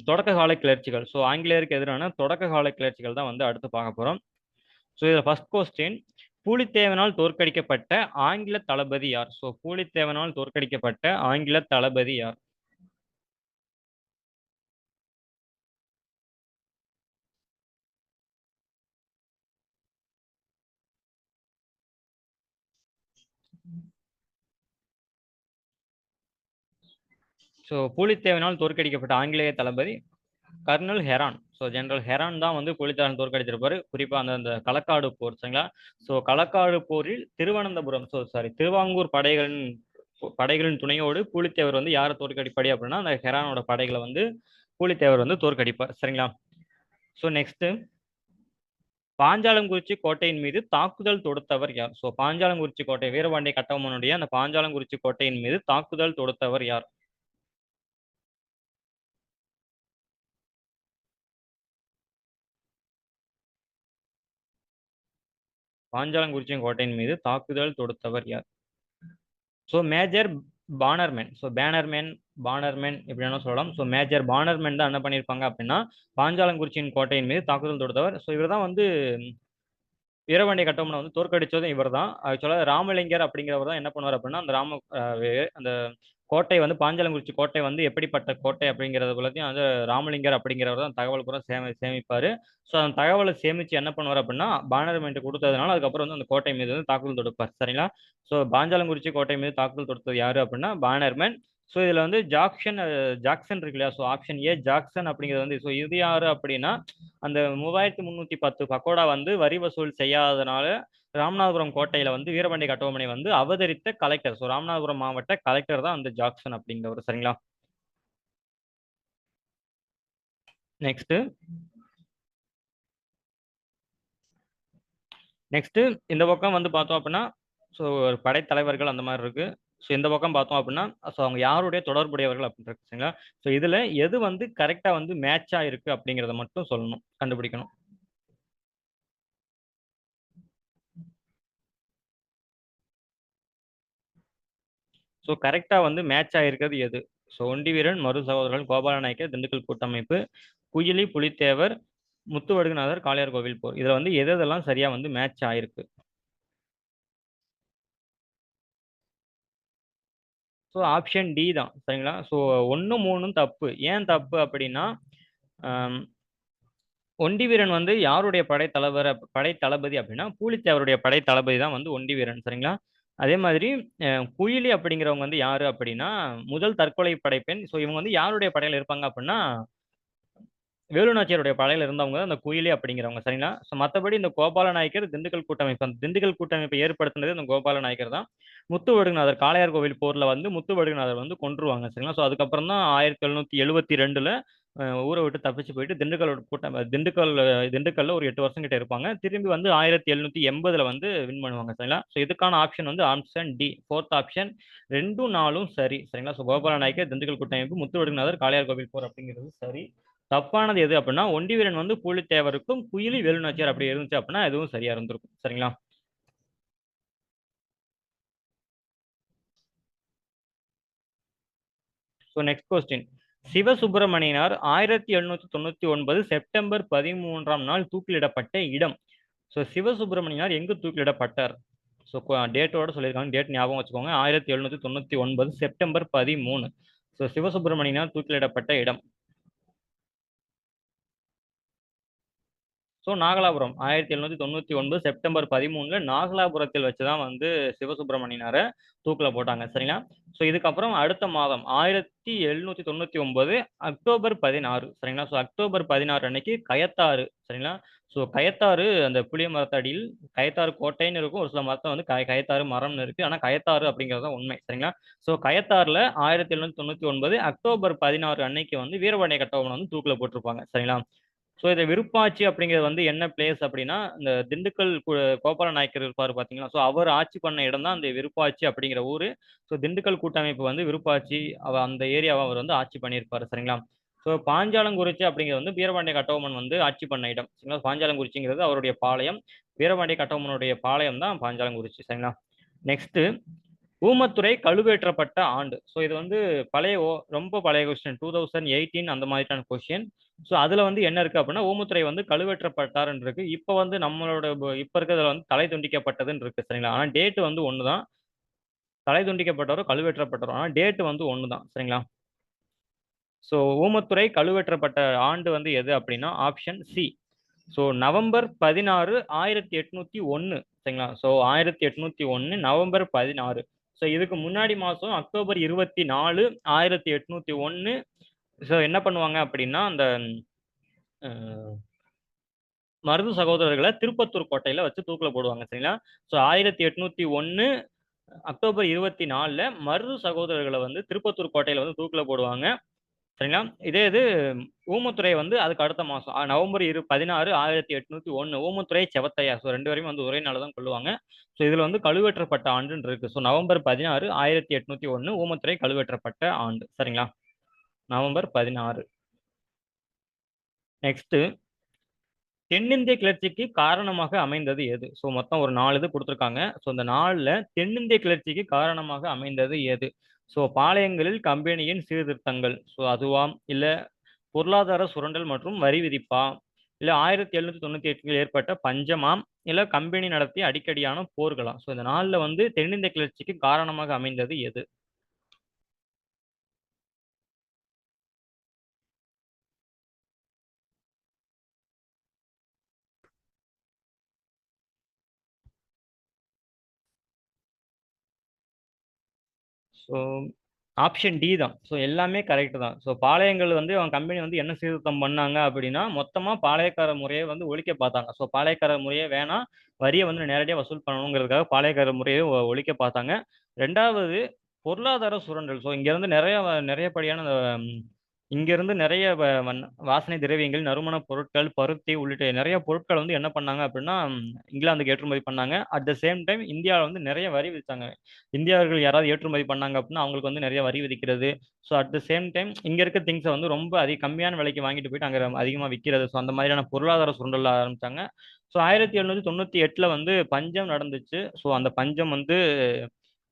தொடக்க கால கிளர்ச்சிகள். ஸோ ஆங்கிலேயருக்கு எதிரான தொடக்க கால கிளர்ச்சிகள் தான் வந்து அடுத்து பார்க்க போகிறோம். ஸோ இதில் ஃபர்ஸ்ட் கொஸ்டின் பூலித்தேவனால் தோற்கடிக்கப்பட்ட ஆங்கில தளபதி யார்? ஸோ பூலித்தேவனால் தோற்கடிக்கப்பட்ட ஆங்கில தளபதி யார்? ஸோ பூலித்தேவனால் தோற்கடிக்கப்பட்ட ஆங்கிலேய தளபதி colonel Heron. So general Heron தான் வந்து பூலித்தேவன் தோற்கடித்திருப்பாரு. குறிப்பாக அந்த களக்காடு போர் சரிங்களா. ஸோ களக்காடு போரில் திருவனந்தபுரம் திருவாங்கூர் படைகளின் துணையோடு பூலித்தேவர் வந்து யாரை தோற்கடிப்பாடி அப்படின்னா அந்த ஹெரானோட படைகளை வந்து பூலித்தேவர் வந்து தோற்கடிப்பார் சரிங்களா. ஸோ நெக்ஸ்ட் பாஞ்சாலங்குறிச்சி கோட்டையின் மீது தாக்குதல் தொடுத்தவர் யார்? ஸோ பாஞ்சாலங்குறிச்சி கோட்டை வீரபாண்டிய கட்டபொம்மனுடைய அந்த பாஞ்சாலங்குறிச்சி கோட்டையின் மீது தாக்குதல் தொடுத்தவர் யார்? பாஞ்சாலங்குறிச்சி கோட்டையின் மீது தாக்குதல் தொடுத்தவர் யார்? So major Bannerman. So Bannerman எப்படின்னா சொல்லலாம். ஸோ மேஜர் பானர்மேன் தான் என்ன பண்ணியிருப்பாங்க அப்படின்னா பாஞ்சாலங்குறிச்சியின் கோட்டையின் மீது தாக்குதல் தொடுத்தவர். ஸோ இவர் தான் வந்து வீரபாண்டிய கட்டபொம்மனை வந்து தோற்கடிச்சதும் இவர் தான். ஆக்சுவலாக ராமலிங்கர் அப்படிங்கிறவர் தான் என்ன பண்ணுவார் அப்படின்னா அந்த அந்த கோட்டை வந்து பாஞ்சாலங்குறிச்சி கோட்டை வந்து எப்படிப்பட்ட கோட்டை அப்படிங்கிறது எல்லாத்தையும் வந்து ராமலிங்கர் அப்படிங்கிறவர் தான் தகவல் பூரா சேமிப்பார். ஸோ அந்த தகவலை சேமித்து என்ன பண்ணுவார் அப்படின்னா பானர்மெண்ட் கொடுத்ததுனால அதுக்கப்புறம் வந்து அந்த கோட்டை மீது வந்து தாக்குதல் தொடுப்பார் சரிங்களா. ஸோ பாஞ்சாலங்குறிச்சி கோட்டை மீது தாக்குதல் தொடுத்தது யாரு அப்படின்னா பானர்மேன். ஸோ இதில் வந்து ஜாக்சன் இருக்கு இல்லையா. ஸோ ஆப்ஷன் ஏ ஜாக்சன் அப்படிங்கிறது வந்து ஸோ இது யாரு அப்படின்னா அந்த 3310 பக்கோடா வந்து வரி வசூல் செய்யாதனால ராமநாதபுரம் கோட்டையில வந்து வீரபாண்டிய கட்டபொம்மனை வந்து அவதரித்த கலெக்டர். ஸோ ராமநாதபுரம் மாவட்ட கலெக்டர் தான் அந்த ஜாக்சன் அப்படிங்கிறவர் சரிங்களா. நெக்ஸ்ட் நெக்ஸ்ட் இந்த பக்கம் வந்து பார்த்தோம் அப்படின்னா ஸோ படைத்தலைவர்கள் அந்த மாதிரி இருக்கு. ஸோ இந்த பக்கம் பார்த்தோம் அப்படின்னா ஸோ அவங்க யாருடைய தொடர்புடையவர்கள் அப்படின்னு இருக்கு சரிங்களா. ஸோ இதுல எது வந்து கரெக்டா வந்து மேட்சா இருக்கு அப்படிங்கிறத மட்டும் சொல்லணும் கண்டுபிடிக்கணும். ஸோ கரெக்டாக வந்து மேட்ச் ஆகிருக்கிறது எது? ஸோ ஒண்டி வீரன் மரு சகோதரர்கள் கோபால நாயக்கர் திண்டுக்கல் கூட்டமைப்பு குயிலி புலித்தேவர் முத்துவடுகநாதர் காளையார் கோவில் போர். இதில் வந்து எது எதெல்லாம் சரியாக வந்து மேட்ச் ஆயிருக்கு? ஸோ ஆப்ஷன் டி தான் சரிங்களா. ஸோ 1 3 தப்பு. ஏன் தப்பு அப்படின்னா ஒண்டி வீரன் வந்து யாருடைய படை தளபதி அப்படின்னா பூலித்தேவருடைய படை தளபதி தான் வந்து ஒண்டி வீரன், சரிங்களா. அதே மாதிரி குயிலி அப்படிங்கிறவங்க வந்து யாரு அப்படின்னா முதல் தற்கொலை படைப்பெண். ஸோ இவங்க வந்து யாருடைய படையில இருப்பாங்க அப்படின்னா வேலுநாச்சியாருடைய படையில இருந்தவங்க தான் அந்த குயிலி அப்படிங்கிறவங்க, சரிங்களா. ஸோ மற்றபடி இந்த கோபால நாயக்கர் திண்டுக்கல் கூட்டமைப்பு, அந்த திண்டுக்கல் கூட்டமைப்பை ஏற்படுத்தினது இந்த கோபால நாயக்கர் தான். முத்து வடுகநாதர் காளையார் கோவில் போர்ல வந்து முத்து வடுகநாதர் வந்து கொன்றுவாங்க, சரிங்களா. ஸோ அதுக்கப்புறம் தான் 1772ல ஊரை விட்டு தப்பிச்சு போயிட்டு திண்டுக்கல் கூட்டம் திண்டுக்கல்ல ஒரு 8 வருஷம் கிட்ட இருப்பாங்க. திரும்பி வந்து 1780ல வந்து வின் பண்ணுவாங்க, சரிங்களா. ஸோ இதுக்கான ஆப்ஷன் வந்து ஆப்ஷன் டி, ஃபோர்த் ஆப்ஷன். ரெண்டும் நாளும் சரி, சரிங்களா. ஸோ கோபால நாயக்கர் திண்டுக்கல் கூட்டமைப்பு முத்து வடுகநாதர் காளையார் கோவில் போர் அப்படிங்கிறது சரி. தப்பானது எது அப்படின்னா ஒண்டி வீரன் வந்து பூலித்தேவருக்கும் குயிலி வேலுநாச்சியார் அப்படி இருந்துச்சு அப்படின்னா எதுவும் சரியா இருந்திருக்கும், சரிங்களா. So next question. Sivasubramaniyanar 1799 September 13ஆம் நாள் தூக்கிலிடப்பட்ட இடம். ஸோ சிவசுப்பிரமணியனார் எங்கு தூக்கிலிடப்பட்டார்? ஸோ டேட்டோட சொல்லியிருக்காங்க, டேட் ஞாபகம் வச்சுக்கோங்க. 1799 செப்டம்பர் 13. ஸோ சிவசுப்பிரமணியனார் தூக்கிலிடப்பட்ட இடம். ஸோ நாகலாபுரம் 1799 செப்டம்பர் 13 நாகலாபுரத்தில் வச்சுதான் வந்து சிவசுப்பிரமணியனாரை தூக்கில் போட்டாங்க, சரிங்களா. ஸோ இதுக்கப்புறம் அடுத்த மாதம் 1799 அக்டோபர் 16, சரிங்களா. ஸோ அக்டோபர் 16 அன்னைக்கு கயத்தாறு, சரிங்களா. ஸோ கயத்தாறு அந்த புளிய மரத்தடியில் கயத்தாறு கோட்டைன்னு இருக்கும், ஒரு சில மரத்தை வந்து கயத்தாறு மரம்னு இருக்கு, ஆனால் கயத்தாறு அப்படிங்கிறது தான் உண்மை, சரிங்களா. ஸோ கயத்தாறுல 1799 அக்டோபர் 16 அன்னைக்கு வந்து வீரபாண்டிய கட்டபொம்மன் வந்து தூக்கில் போட்டிருப்பாங்க, சரிங்களா. ஸோ இதை விருப்பாட்சி அப்படிங்கிறது வந்து என்ன பிளேஸ் அப்படின்னா இந்த திண்டுக்கல் கோபால நாயக்கர் இருப்பார் பார்த்தீங்களா. ஸோ அவர் ஆட்சி பண்ண இடம் தான் அந்த விருப்பாட்சி அப்படிங்கிற ஊர். ஸோ திண்டுக்கல் கூட்டமைப்பு வந்து விருப்பாட்சி அந்த ஏரியாவை அவர் வந்து ஆட்சி பண்ணியிருப்பார், சரிங்களா. ஸோ பாஞ்சாலங்குறிச்சி அப்படிங்கிறது வந்து வீரபாண்டிய கட்டபொம்மன் வந்து ஆட்சி பண்ண இடம், சரிங்களா. பாஞ்சாலங்குறிச்சிங்கிறது அவருடைய பாளையம், வீரபாண்டிய கட்டபொம்மனுடைய பாளையம் தான் பாஞ்சாலங்குறிச்சி, சரிங்களா. நெக்ஸ்ட், ஊமத்துறை கழுவேற்றப்பட்ட ஆண்டு. ஸோ இது வந்து ரொம்ப பழைய கொஸ்டின், 2018 அந்த மாதிரியான கொஸ்டின். ஸோ அதுல வந்து என்ன இருக்கு அப்படின்னா ஊமத்துறை வந்து கழுவேற்றப்பட்டாருன்னு இருக்கு. இப்போ வந்து நம்மளோட இப்போ இருக்கிறதுல வந்து தலை துண்டிக்கப்பட்டதுன்னு இருக்கு, சரிங்களா. ஆனால் டேட் வந்து ஒன்று தான். தலை துண்டிக்கப்பட்டவரோ கழுவேற்றப்பட்டவரோ, ஆனால் டேட் வந்து ஒன்று தான், சரிங்களா. ஸோ ஊமத்துறை கழுவேற்றப்பட்ட ஆண்டு வந்து எது அப்படின்னா ஆப்ஷன் சி. ஸோ நவம்பர் 16 1801, சரிங்களா. So 1801 November 16. ஸோ இதுக்கு முன்னாடி மாதம் அக்டோபர் 24 1801. ஸோ என்ன பண்ணுவாங்க அப்படின்னா அந்த மருது சகோதரர்களை திருப்பத்தூர் கோட்டையில வச்சு தூக்கில் போடுவாங்க, சரிங்களா. ஸோ 1801 அக்டோபர் 24 மருது சகோதரர்களை வந்து திருப்பத்தூர் கோட்டையில வந்து தூக்கில் போடுவாங்க, சரிங்களா. இதே இது ஊமத்துறை வந்து அதுக்கு அடுத்த மாதம் நவம்பர் 16 1801 ஊமத்துறை செவத்தையா. ஸோ ரெண்டு பேரையும் வந்து ஒரே நாள் தான் கொள்ளுவாங்க. ஸோ இதில் வந்து கழுவேற்றப்பட்ட ஆண்டுன்னு இருக்கு. ஸோ நவம்பர் 16 1801 ஊமத்துறை கழுவேற்றப்பட்ட ஆண்டு, சரிங்களா. நவம்பர் 16. நெக்ஸ்ட், தென்னிந்திய கிளர்ச்சிக்கு காரணமாக அமைந்தது எது? ஸோ மொத்தம் ஒரு 4 இது கொடுத்துருக்காங்க. ஸோ இந்த 4ல தென்னிந்திய கிளர்ச்சிக்கு காரணமாக அமைந்தது எது? ஸோ பாளையங்களில் கம்பெனியின் சீர்திருத்தங்கள், ஸோ அதுவாம், இல்லை பொருளாதார சுரண்டல் மற்றும் வரி விதிப்பா, இல்லை 1798 ஏற்பட்ட பஞ்சமாம், இல்லை கம்பெனி நடத்திய அடிக்கடியான போர்களாம். ஸோ இந்த 4ல வந்து தென்னிந்திய கிளர்ச்சிக்கு காரணமாக அமைந்தது எது? ஸோ ஆப்ஷன் டி தான். ஸோ எல்லாமே கரெக்ட் தான். ஸோ பாளையங்கள் வந்து அவன் கம்பெனி வந்து என்ன சீர்திருத்தம் பண்ணாங்க அப்படின்னா மொத்தமாக பாளையக்கார முறையை வந்து ஒழிக்க பார்த்தாங்க. ஸோ பாளையக்கார முறையே வேணாம், வரியை வந்து நேரடியாக வசூல் பண்ணணுங்கிறதுக்காக பாளையக்கார முறையை ஒழிக்க பார்த்தாங்க. ரெண்டாவது, பொருளாதார சுரண்டல். ஸோ இங்கேருந்து நிறையப்படியான இங்கிருந்து நிறைய வாசனை திரவியங்கள், நறுமண பொருட்கள், பருத்தி உள்ளிட்ட நிறைய பொருட்கள் வந்து என்ன பண்ணாங்க அப்படின்னா இங்கிலாந்துக்கு ஏற்றுமதி பண்ணாங்க. அட் த சேம் டைம் இந்தியாவில் வந்து நிறைய வரி விதித்தாங்க. இந்தியாவர்கள் யாராவது ஏற்றுமதி பண்ணாங்க அப்படின்னா அவங்களுக்கு வந்து நிறைய வரி விதிக்கிறது. So at the same time இங்கே இருக்க திங்ஸை வந்து ரொம்ப கம்மியான விலைக்கு வாங்கிட்டு போயிட்டு அங்கே அதிகமாக விற்கிறது. ஸோ அந்த மாதிரியான பொருளாதார சுரண்டல் ஆரம்பித்தாங்க. ஸோ 1798 வந்து பஞ்சம் நடந்துச்சு. ஸோ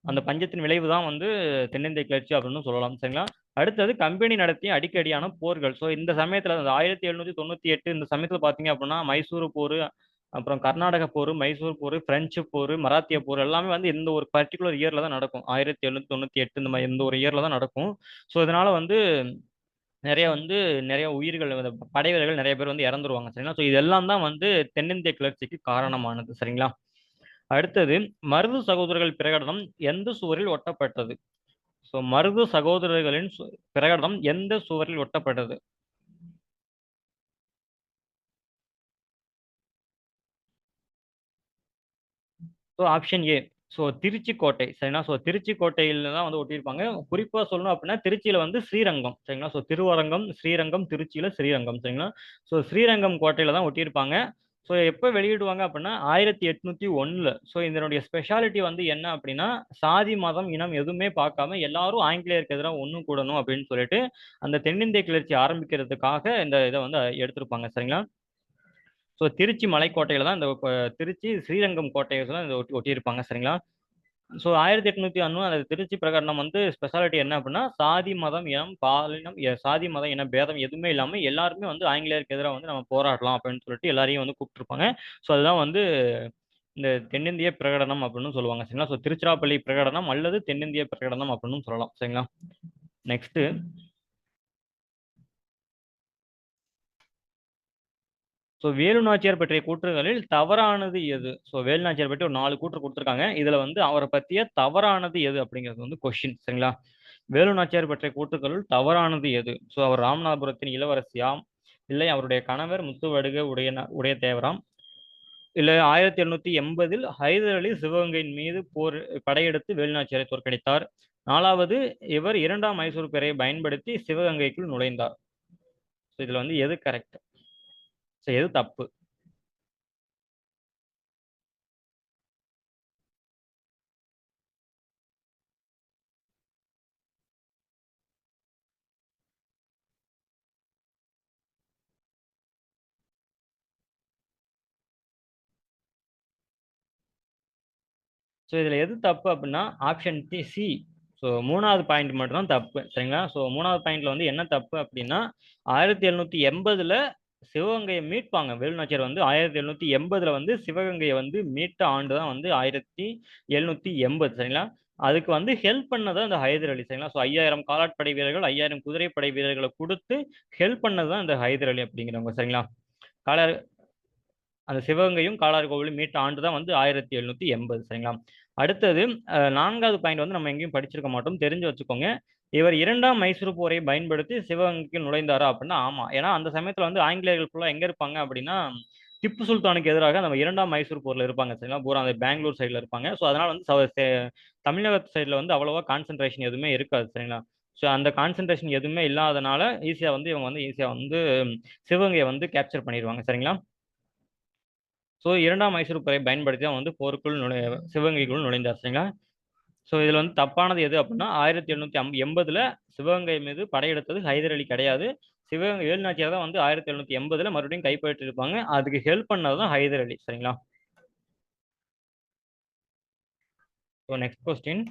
அந்த பஞ்சத்தின் விளைவு தான் வந்து தென்னிந்திய கிளர்ச்சி அப்படின்னு சொல்லலாம், சரிங்களா. அடுத்தது கம்பெனி நடத்திய அடிக்கடியான போர்கள். ஸோ இந்த சமயத்தில் அந்த 1798 இந்த சமயத்தில் பார்த்தீங்க அப்படின்னா மைசூர் போர், அப்புறம் கர்நாடக போர், மைசூர் போர், பிரெஞ்சு போர், மராத்திய போர் எல்லாமே வந்து இந்த ஒரு பர்டிகுலர் இயர்ல தான் நடக்கும். 1798 இந்த மாதிரி இந்த ஒரு இயர்ல தான் நடக்கும். ஸோ இதனால வந்து நிறைய வந்து நிறைய உயிர்கள் படை வீரர்கள் நிறைய பேர் வந்து இறந்துருவாங்க சரிங்களா. ஸோ இதெல்லாம் தான் வந்து தென்னிந்திய கிளர்ச்சிக்கு காரணமானது சரிங்களா. அடுத்தது, மருது சகோதரர்கள் பிரகடனம் எந்த சுவரில் ஒட்டப்பட்டது? ஸோ மருது சகோதரர்களின் பிரகடனம் எந்த சுவரில் ஒட்டப்பட்டது? So option A, so Trichy கோட்டை சரிங்களா. ஸோ திருச்சி கோட்டையில தான் வந்து ஒட்டியிருப்பாங்க. குறிப்பாக சொல்லணும் அப்படின்னா திருச்சியில வந்து ஸ்ரீரங்கம் சரிங்களா. ஸோ திருவரங்கம் ஸ்ரீரங்கம், திருச்சியில ஸ்ரீரங்கம் சரிங்களா. ஸோ ஸ்ரீரங்கம் கோட்டையில தான் ஒட்டியிருப்பாங்க. ஸோ எப்போ வெளியிடுவாங்க அப்படின்னா 1801. ஸோ இதனுடைய ஸ்பெஷாலிட்டி வந்து என்ன அப்படின்னா, சாதி மதம் இனம் எதுவுமே பார்க்காம எல்லாரும் ஆங்கிலேயருக்கு எதிராக ஒன்று கூடணும் அப்படின்னு சொல்லிட்டு அந்த தென்னிந்திய கிளர்ச்சி ஆரம்பிக்கிறதுக்காக இந்த இதை வந்து எடுத்திருப்பாங்க சரிங்களா. ஸோ திருச்சி மலைக்கோட்டையில தான் இந்த திருச்சி ஸ்ரீரங்கம் கோட்டையில தான் இந்த ஒட்டியிருப்பாங்க சரிங்களா. ஸோ 1801 அந்த திருச்சி பிரகடனம் வந்து ஸ்பெஷாலிட்டி என்ன அப்படின்னா, சாதி மதம் இனம் பாலினம் சாதி மதம் இன பேதம் எதுவுமே இல்லாமல் எல்லாருமே வந்து ஆங்கிலேயருக்கு எதிராக வந்து நம்ம போராடலாம் அப்படின்னு சொல்லிட்டு எல்லாரையும் வந்து கூப்பிட்டுருப்பாங்க. ஸோ அதுதான் வந்து இந்த தென்னிந்திய பிரகடனம் அப்படின்னு சொல்லுவாங்க சரிங்களா. ஸோ திருச்சிராப்பள்ளி பிரகடனம் அல்லது தென்னிந்திய பிரகடனம் அப்படின்னு சொல்லலாம் சரிங்களா. நெக்ஸ்ட், ஸோ வேலு நாச்சியார் பற்றிய கூற்றுகளில் தவறானது எது? ஸோ வேலு நாச்சியார் பற்றி ஒரு 4 கூற்று கொடுத்துருக்காங்க. இதுல வந்து அவரை பற்றிய தவறானது எது அப்படிங்கிறது வந்து கொஸ்டின் சரிங்களா. வேலு நாச்சியார் பற்றிய கூற்றுக்களுள் தவறானது எது? ஸோ அவர் ராமநாதபுரத்தின் இளவரசியாம், இல்லை அவருடைய கணவர் முத்துவடுக உடைய தேவராம், இல்லை 1780 ஹைதர் அலி சிவகங்கையின் மீது படையெடுத்து வேலுநாச்சியாரை தோற்கடித்தார். 4வது, இவர் 2ஆம் மைசூர் பேரையை பயன்படுத்தி சிவகங்கைக்குள் நுழைந்தார். ஸோ இதுல வந்து எது கரெக்ட்? ஸோ எது தப்பு? ஸோ இதில் எது தப்பு அப்படின்னா ஆப்ஷன் சி. ஸோ 3வது பாயிண்ட் மட்டும் தான் தப்பு சரிங்களா. ஸோ 3வது பாயிண்ட்ல வந்து என்ன தப்பு அப்படின்னா, 1780 சிவகங்கையை மீட்பாங்க. வேலுநாச்சியார் வந்து 1780 வந்து சிவகங்கையை வந்து மீட்ட ஆண்டு தான் வந்து 1780 சரிங்களா. அதுக்கு வந்து ஹெல்ப் பண்ணது அந்த ஹைதர் அலி சரிங்களா. ஸோ 5000 காலாட்படை வீரர்கள், 5000 குதிரைப்படை வீரர்களை கொடுத்து ஹெல்ப் பண்ணது தான் இந்த ஹைதர் அலி அப்படிங்கிறவங்க சரிங்களா. கால அந்த சிவகங்கையும் காலார் கோவிலும் மீட்ட ஆண்டு தான் வந்து 1780 சரிங்களா. அடுத்தது, 4வது பாயிண்ட் வந்து நம்ம எங்கேயும் படிச்சிருக்க மாட்டோம், தெரிஞ்சு வச்சுக்கோங்க. இவர் 2ஆம் மைசூர் போரை பயன்படுத்தி சிவகங்கைக்கு நுழைந்தாரா அப்படின்னா ஆமா. ஏன்னா அந்த சமயத்துல வந்து ஆங்கிலேயர்கள் ஃபுல்லா எங்க இருப்பாங்க அப்படின்னா, திப்பு சுல்தானுக்கு எதிராக நம்ம 2ஆம் மைசூர் போர்ல இருப்பாங்க சரிங்களா. பூரா அந்த பெங்களூர் சைட்ல இருப்பாங்க. ஸோ அதனால வந்து தமிழக சைட்ல வந்து அவ்வளவா கான்சென்ட்ரேஷன் எதுவுமே இருக்காது சரிங்களா. ஸோ அந்த கான்சென்ட்ரேஷன் எதுவுமே இல்லாதனால ஈஸியா வந்து இவங்க வந்து ஈஸியா வந்து சிவகங்கையை வந்து கேப்சர் பண்ணிடுவாங்க சரிங்களா. ஸோ 2ஆம் மைசூர் படையை பயன்படுத்தி தான் வந்து போருக்குள் சிவகங்கைக்குள் நுழைந்தார் சரிங்களா. ஸோ இதில் வந்து தப்பானது எது அப்படின்னா 1780 சிவகங்கை மீது படையெடுத்தது ஹைதர் அலி கிடையாது. சிவகங்கை வேலுநாச்சியார் தான் வந்து 1780 மறுபடியும் கைப்பற்றிருப்பாங்க. அதுக்கு ஹெல்ப் பண்ணது தான் ஹைதர் அலி சரிங்களா. ஸோ நெக்ஸ்ட் கொஸ்டின்,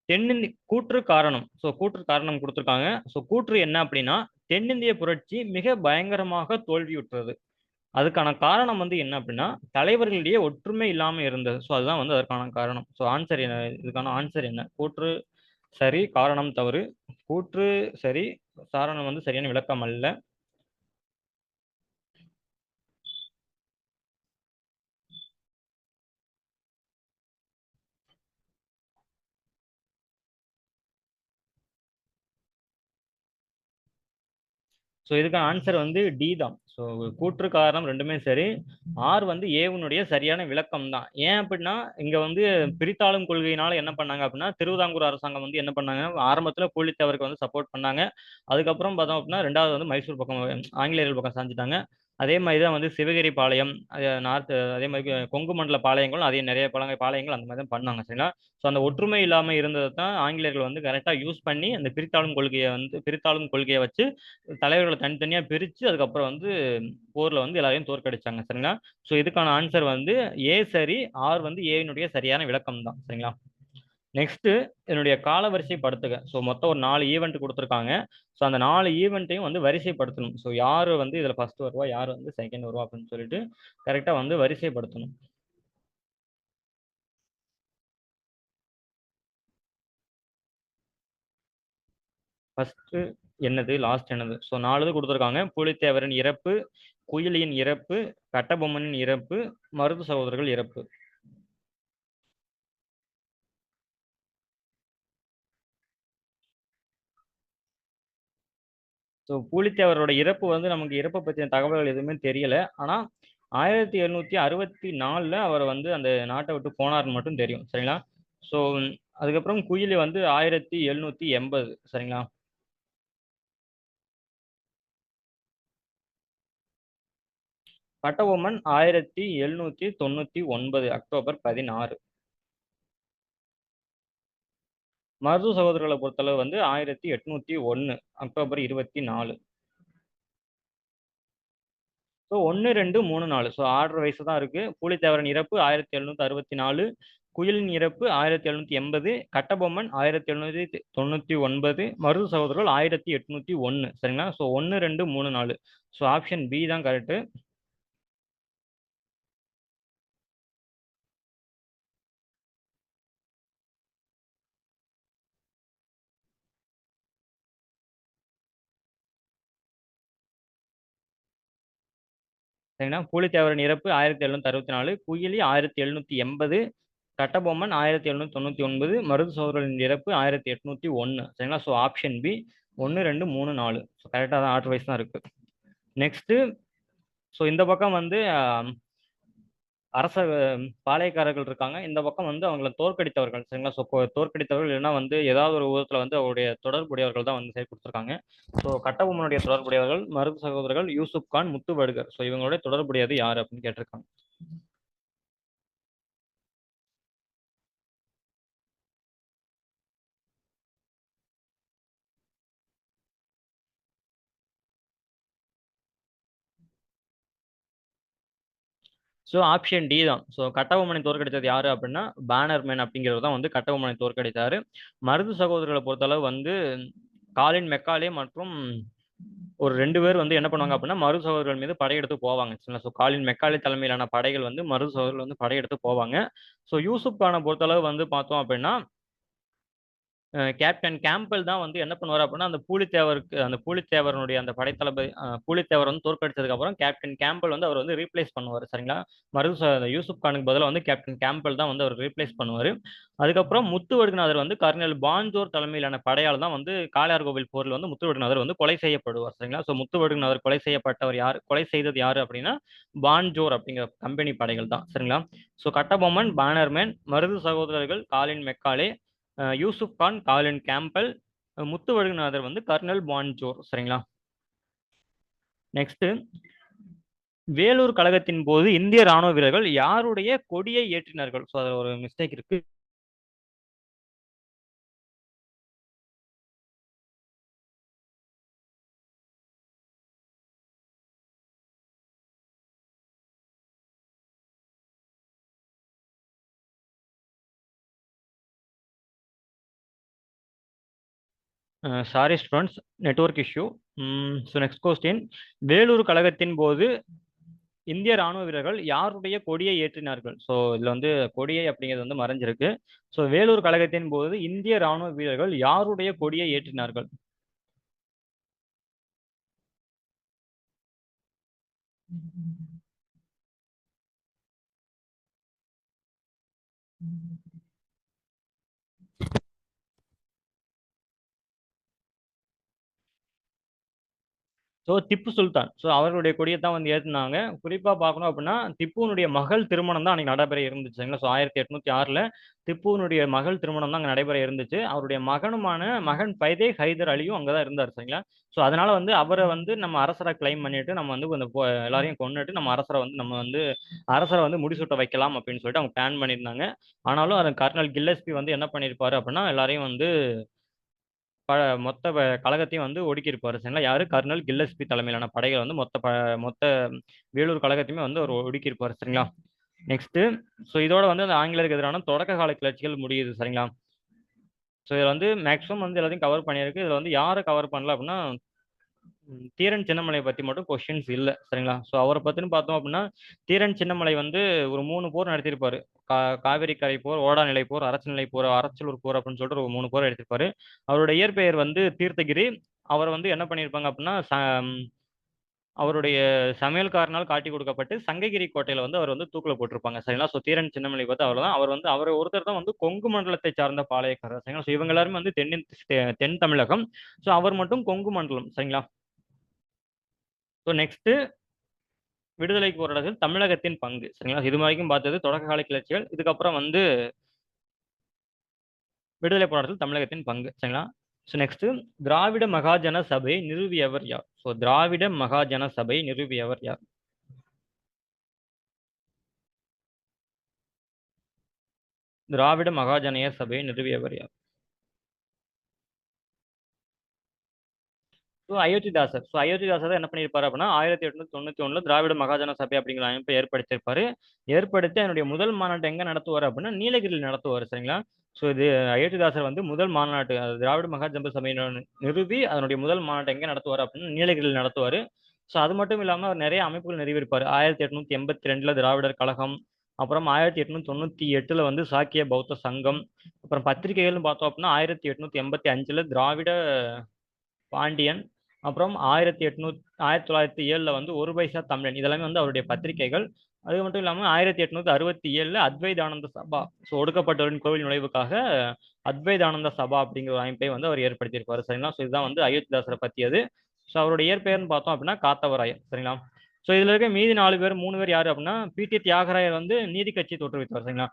தென்னிந்திய கூற்று காரணம். ஸோ கூற்று காரணம் கொடுத்துருக்காங்க. ஸோ கூற்று என்ன அப்படின்னா, தென்னிந்திய புரட்சி மிக பயங்கரமாக தோல்வியுற்றது. அதுக்கான காரணம் வந்து என்ன அப்படின்னா, தலைவர்களிடையே ஒற்றுமை இல்லாமல் இருந்தது. ஸோ அதுதான் வந்து அதற்கான காரணம். ஸோ ஆன்சர் என்ன? இதுக்கான ஆன்சர் என்ன? கூற்று சரி, காரணம் தவறு. கூற்று சரி, காரணம் வந்து சரியான விளக்கம் அல்ல. ஸோ இதுக்கான ஆன்சர் வந்து டி தான். ஸோ கூற்று காரணம் ரெண்டுமே சரி. ஆர் வந்து ஏவுனுடைய சரியான விளக்கம் தான். ஏன் அப்படின்னா இங்க வந்து பிரித்தாளும் கொள்கையினால என்ன பண்ணாங்க அப்படின்னா, திருவிதாங்கூர் அரசாங்கம் வந்து என்ன பண்ணாங்க, ஆரம்பத்துல பூலித்தேவருக்கு வந்து சப்போர்ட் பண்ணாங்க. அதுக்கப்புறம் பார்த்தோம் அப்படின்னா 2வது வந்து மைசூர் பக்கம் ஆங்கிலேயர்கள் பக்கம் சாஞ்சிட்டாங்க. அதே மாதிரி தான் வந்து சிவகிரி பாளையம், நார்த், அதே மாதிரி கொங்கு மண்டல பாளையங்களும் அதே நிறைய பாளையங்கள் அந்த மாதிரி தான் பண்ணாங்க சரிங்களா. ஸோ அந்த ஒற்றுமை இல்லாமல் இருந்ததை தான் ஆங்கிலேயர்கள் வந்து கரெக்டாக யூஸ் பண்ணி அந்த பிரித்தாளும் கொள்கையை வச்சு தலைவர்களை தனித்தனியா பிரிச்சு அதுக்கப்புறம் வந்து போர்ல வந்து எல்லாரையும் தோற்கடிச்சாங்க சரிங்களா. ஸோ இதுக்கான ஆன்சர் வந்து ஏ சரி, ஆர் வந்து ஏனுடைய சரியான விளக்கம் தான் சரிங்களா. நெக்ஸ்ட், என்னுடைய கால வரிசைப்படுத்துக. ஸோ மொத்தம் ஒரு 4 ஈவெண்ட் கொடுத்துருக்காங்க. ஸோ அந்த 4 ஈவெண்ட்டையும் வந்து வரிசைப்படுத்தணும். ஸோ யார் வந்து இதுல ஃபர்ஸ்ட் வருவா, யார் வந்து செகண்ட் வருவா அப்படின்னு சொல்லிட்டு கரெக்டா வந்து வரிசைப்படுத்தணும். ஃபர்ஸ்ட் என்னது, லாஸ்ட் என்னது? ஸோ 4 இது கொடுத்துருக்காங்க. பூலித்தேவரின் இறப்பு, குயிலியின் இறப்பு, கட்டபொம்மனின் இறப்பு, மருது சகோதரர்கள் இறப்பு. ஸோ பூலித்தேவரோட இறப்பு வந்து நமக்கு இறப்பை பற்றின தகவல்கள் எதுவுமே தெரியல. ஆனால் 1764 அவர் வந்து அந்த நாட்டை விட்டு போனார்னு மட்டும் தெரியும். சரிங்களா? ஸோ அதுக்கப்புறம் குயிலி வந்து 1780. சரிங்களா? கட்டபொம்மன் 1799 அக்டோபர் 16. மருது சகோதரர்களை பொறுத்தளவு வந்து 1801 October 24. So 1 2 3 4. So order wise தான் இருக்கு. பூலித்தேவரின் இறப்பு 1764, குயிலின் இறப்பு 1780, கட்டபொம்மன் 1799, மருது சகோதரர்கள் 1801. சரிங்களா? ஸோ 1 2 3 4. ஸோ ஆப்ஷன் பி தான் கரெக்ட். சரிங்களா? பூலித்தேவரின் இறப்பு 1764, குயிலி 1780, கட்டபொம்மன் 1799, மருது சகோதரர்களின் இறப்பு 1801. சரிங்களா? So option B 1 2 3 4. ஸோ கரெக்டாக தான் ஆர்டர் வைஸ் தான் இருக்கு. நெக்ஸ்ட், ஸோ இந்த பக்கம் வந்து அரச பாளையக்காரர்கள் இருக்காங்க. இந்த பக்கம் வந்து அவங்களை தோற்கடித்தவர்கள். சரிங்களா? ஸோ தோற்கடித்தவர்கள் இல்லைன்னா வந்து ஏதாவது ஒரு விதத்தில் வந்து அவருடைய தொடர்புடையவர்கள் தான் வந்து சரி கொடுத்துருக்காங்க. ஸோ கட்டபொம்மனுடைய தொடர்புடையவர்கள் மருது சகோதரர்கள், யூசுப் கான், முத்துவடுகர். ஸோ இவங்களுடைய தொடர்புடையது யார் அப்படின்னு கேட்டிருக்காங்க. ஸோ ஆப்ஷன் டி தான். ஸோ கட்டபொம்மனை தோற்கடித்தது யாரு அப்படின்னா பேனர்மேன் அப்படிங்கிறது தான் வந்து கட்டபொம்மனை தோற்கடித்தாரு. மருது சகோதரர்களை பொறுத்தளவு வந்து காலின் மெக்காலே மற்றும் ஒரு 2 பேர் வந்து என்ன பண்ணுவாங்க அப்படின்னா மருது சகோதரர்கள் மீது படையெடுத்து போவாங்க. சரிங்களா? ஸோ காலின் மெக்காலே தலைமையிலான படைகள் வந்து மருது சகோதரர்கள் வந்து படையெடுத்து போவாங்க. ஸோ யூசுப் கானை பொறுத்தளவு வந்து பார்த்தோம் அப்படின்னா கேப்டன் கேம்பல் தான் வந்து என்ன பண்ணுவார் அப்படின்னா அந்த பூலித்தேவரனுடைய அந்த படைத்தளபதி பூலித்தேவர் வந்து தோற்கடிச்சதுக்கு அப்புறம் கேப்டன் கேம்பல் வந்து அவர் வந்து ரீப்ளேஸ் பண்ணுவார். சரிங்களா? யூசுப் கானுக்கு பதிலாக வந்து கேப்டன் கேம்பல் தான் வந்து அவர் ரீப்ளேஸ் பண்ணுவார். அதுக்கப்புறம் முத்துவடுகநாதர் வந்து கர்னல் பாஞ்சோர் தலைமையிலான படையால் தான் வந்து காளையார்கோவில் போரில் வந்து முத்துவடுகநாதர் வந்து கொலை செய்யப்படுவார். சரிங்களா? ஸோ முத்துவடுகநாதர் கொலை செய்தது யாரு அப்படின்னா பாஞ்சோர் அப்படிங்கிற கம்பெனி படைகள் தான். சரிங்களா? ஸோ கட்டபொம்மன் பேனர்மேன், மருது சகோதரர்கள் Colin Macaulay, Yusuf Khan Colin Campbell, Muthuvaduganathar வந்து கர்னல் பான்ஜோர். சரிங்களா? நெக்ஸ்ட், வேலூர் கழகத்தின் போது இந்திய ராணுவ வீரர்கள் யாருடைய கொடியை ஏற்றினார்கள்? ஸோ அதில் ஒரு மிஸ்டேக் இருக்கு. Sorry students, network issue. So next question, Vellore கழகத்தின் போது இந்திய ராணுவ வீரர்கள் யாருடைய கொடியை ஏற்றினார்கள்? ஸோ இதுல வந்து கொடியை அப்படிங்கிறது வந்து மறைஞ்சிருக்கு. ஸோ வேலூர் கழகத்தின் போது இந்திய ராணுவ வீரர்கள் யாருடைய கொடியை ஏற்றினார்கள்? ஸோ திப்பு சுல்தான். ஸோ அவர்களுடைய கொடியை தான் வந்து ஏற்றினாங்க. குறிப்பாக பார்க்கணும் அப்படின்னா திப்புனுடைய மகள் திருமணம் தான் அன்னைக்கு நடைபெற இருந்துச்சுங்களா? ஸோ 1806 திப்புனுடைய மகள் திருமணம் தான் அங்கே நடைபெற இருந்துச்சு. அவருடைய மகன் பைதே ஹைதர் அலியும் அங்கே தான் இருந்தார். சரிங்களா? ஸோ அதனால வந்து அவரை வந்து நம்ம அரசரை கிளைம் பண்ணிட்டு நம்ம வந்து எல்லாரையும் கொண்டுட்டு நம்ம அரசரை வந்து முடிசூட்ட வைக்கலாம் அப்படின்னு சொல்லிட்டு அவங்க பிளான் பண்ணியிருந்தாங்க. ஆனாலும் அதை கர்னல் கில்லஸ்பி வந்து என்ன பண்ணியிருப்பாரு அப்படின்னா எல்லாரையும் வந்து கழகத்தையும் வந்து ஒடுக்கியிருப்பாரு. சரிங்களா? யாரு? கர்னல் கில்லஸ்பி தலைமையிலான படைகள் வந்து மொத்த வேலூர் கழகத்தையுமே வந்து அவர் ஒடுக்கியிருப்பாரு. சரிங்களா? நெக்ஸ்ட், ஸோ இதோட வந்து அந்த ஆங்கிலேயருக்கு எதிரான தொடக்க கால கிளர்ச்சிகள் முடியுது. சரிங்களா? ஸோ இதில் வந்து மேக்ஸிமம் வந்து எல்லாத்தையும் கவர் பண்ணியிருக்கு. இதில் வந்து யாரை கவர் பண்ணல அப்படின்னா தீரன் சின்னமலை பத்தி மட்டும் கொஸ்டின்ஸ் இல்லை சரிங்களா. ஸோ அவரை பத்தின்னு பார்த்தோம் அப்படின்னா, தீரன் சின்னமலை வந்து ஒரு 3 போர் நடத்தியிருப்பாரு. காவிரி கரை போர், ஓடாநிலை போர், அரசநிலை போர், அரச்சலூர் போர் அப்படின்னு சொல்லிட்டு ஒரு 3 போர் எடுத்திருப்பாரு. அவரோட இயற்பெயர் வந்து தீர்த்தகிரி. அவர் வந்து என்ன பண்ணியிருப்பாங்க அப்படின்னா, அவருடைய சமையல்காரனால் காட்டி கொடுக்கப்பட்டு சங்ககிரி கோட்டையில வந்து அவர் வந்து தூக்கில போட்டிருப்பாங்க சரிங்களா. ஸோ தீரன் சின்னமலை பார்த்து அவர் தான், அவர் வந்து அவர் ஒருத்தர் தான் வந்து கொங்கு மண்டலத்தை சார்ந்த பாளையக்காரர் சரிங்களா. ஸோ இவங்க எல்லாருமே வந்து தென் தமிழகம். ஸோ அவர் மட்டும் கொங்கு மண்டலம் சரிங்களா. ஸோ நெக்ஸ்ட் விடுதலை போராட்டத்தில் தமிழகத்தின் பங்கு சரிங்களா. இது வரைக்கும் பார்த்தது தொடக்க கால கிளர்ச்சிகள். இதுக்கப்புறம் வந்து விடுதலை போராட்டத்தில் தமிழகத்தின் பங்கு சரிங்களா. ஸோ நெக்ஸ்ட் திராவிட மகாஜன சபை நிறுவியவர் யார்? ஸோ திராவிட மகாஜன சபை நிறுவியவர் யார்? திராவிட மகாஜனைய சபையை நிறுவியவர் யார்? ஸோ அயோத்திதாசர். ஸோ அயோத்திதாசர் தான் என்ன பண்ணியிருப்பாரு அப்படின்னா 1891 திராவிட மகாஜன சபை அப்படிங்கிற அமைப்பை ஏற்படுத்தியிருப்பாரு. ஏற்படுத்தி அதனுடைய முதல் மாநாட்டை எங்க நடத்துவார் அப்படின்னா நீலகிரியில் நடத்துவார் சரிங்களா. ஸோ இது அயோத்திதாசர் வந்து முதல் மாநாட்டு திராவிட மகாஜன சபையை நிறுவி அதனுடைய முதல் மாநாட்டை எங்க நடத்துவார் அப்படின்னா நீலகிரியில் நடத்துவார். ஸோ அது மட்டும் இல்லாமல் அவர் நிறைய அமைப்புகள் நிறுவியிருப்பார். 1882 திராவிடர் கழகம், அப்புறம் 1898 வந்து சாக்கிய பௌத்த சங்கம், அப்புறம் பத்திரிகைகள்னு பார்த்தோம் அப்படின்னா 1885 திராவிட பாண்டியன், அப்புறம் 1907 வந்து ஒரு பைசா தமிழன். இதெல்லாமே வந்து அவருடைய பத்திரிகைகள். அது மட்டும் இல்லாமல் 1867 அத்வைதானந்த சபா. ஸோ ஒடுக்கப்பட்டவரின் கோவில் நுழைவுக்காக அத்வைதானந்த சபா அப்படிங்கிற ஒரு அமைப்பை வந்து அவர் ஏற்படுத்தியிருப்பார் சரிங்களா. ஸோ இதுதான் வந்து அயோத்திதாசரை பற்றியது. ஸோ அவருடைய இயற்பெயர்னு பார்த்தோம் அப்படின்னா காத்தவராயர் சரிங்களா. ஸோ இதுல இருக்க மீதி 4 பேர் 3 பேர் யாரு அப்படின்னா பிடி தியாகராயர் வந்து நீதி கட்சி தோற்றுவித்தார் சரிங்களா.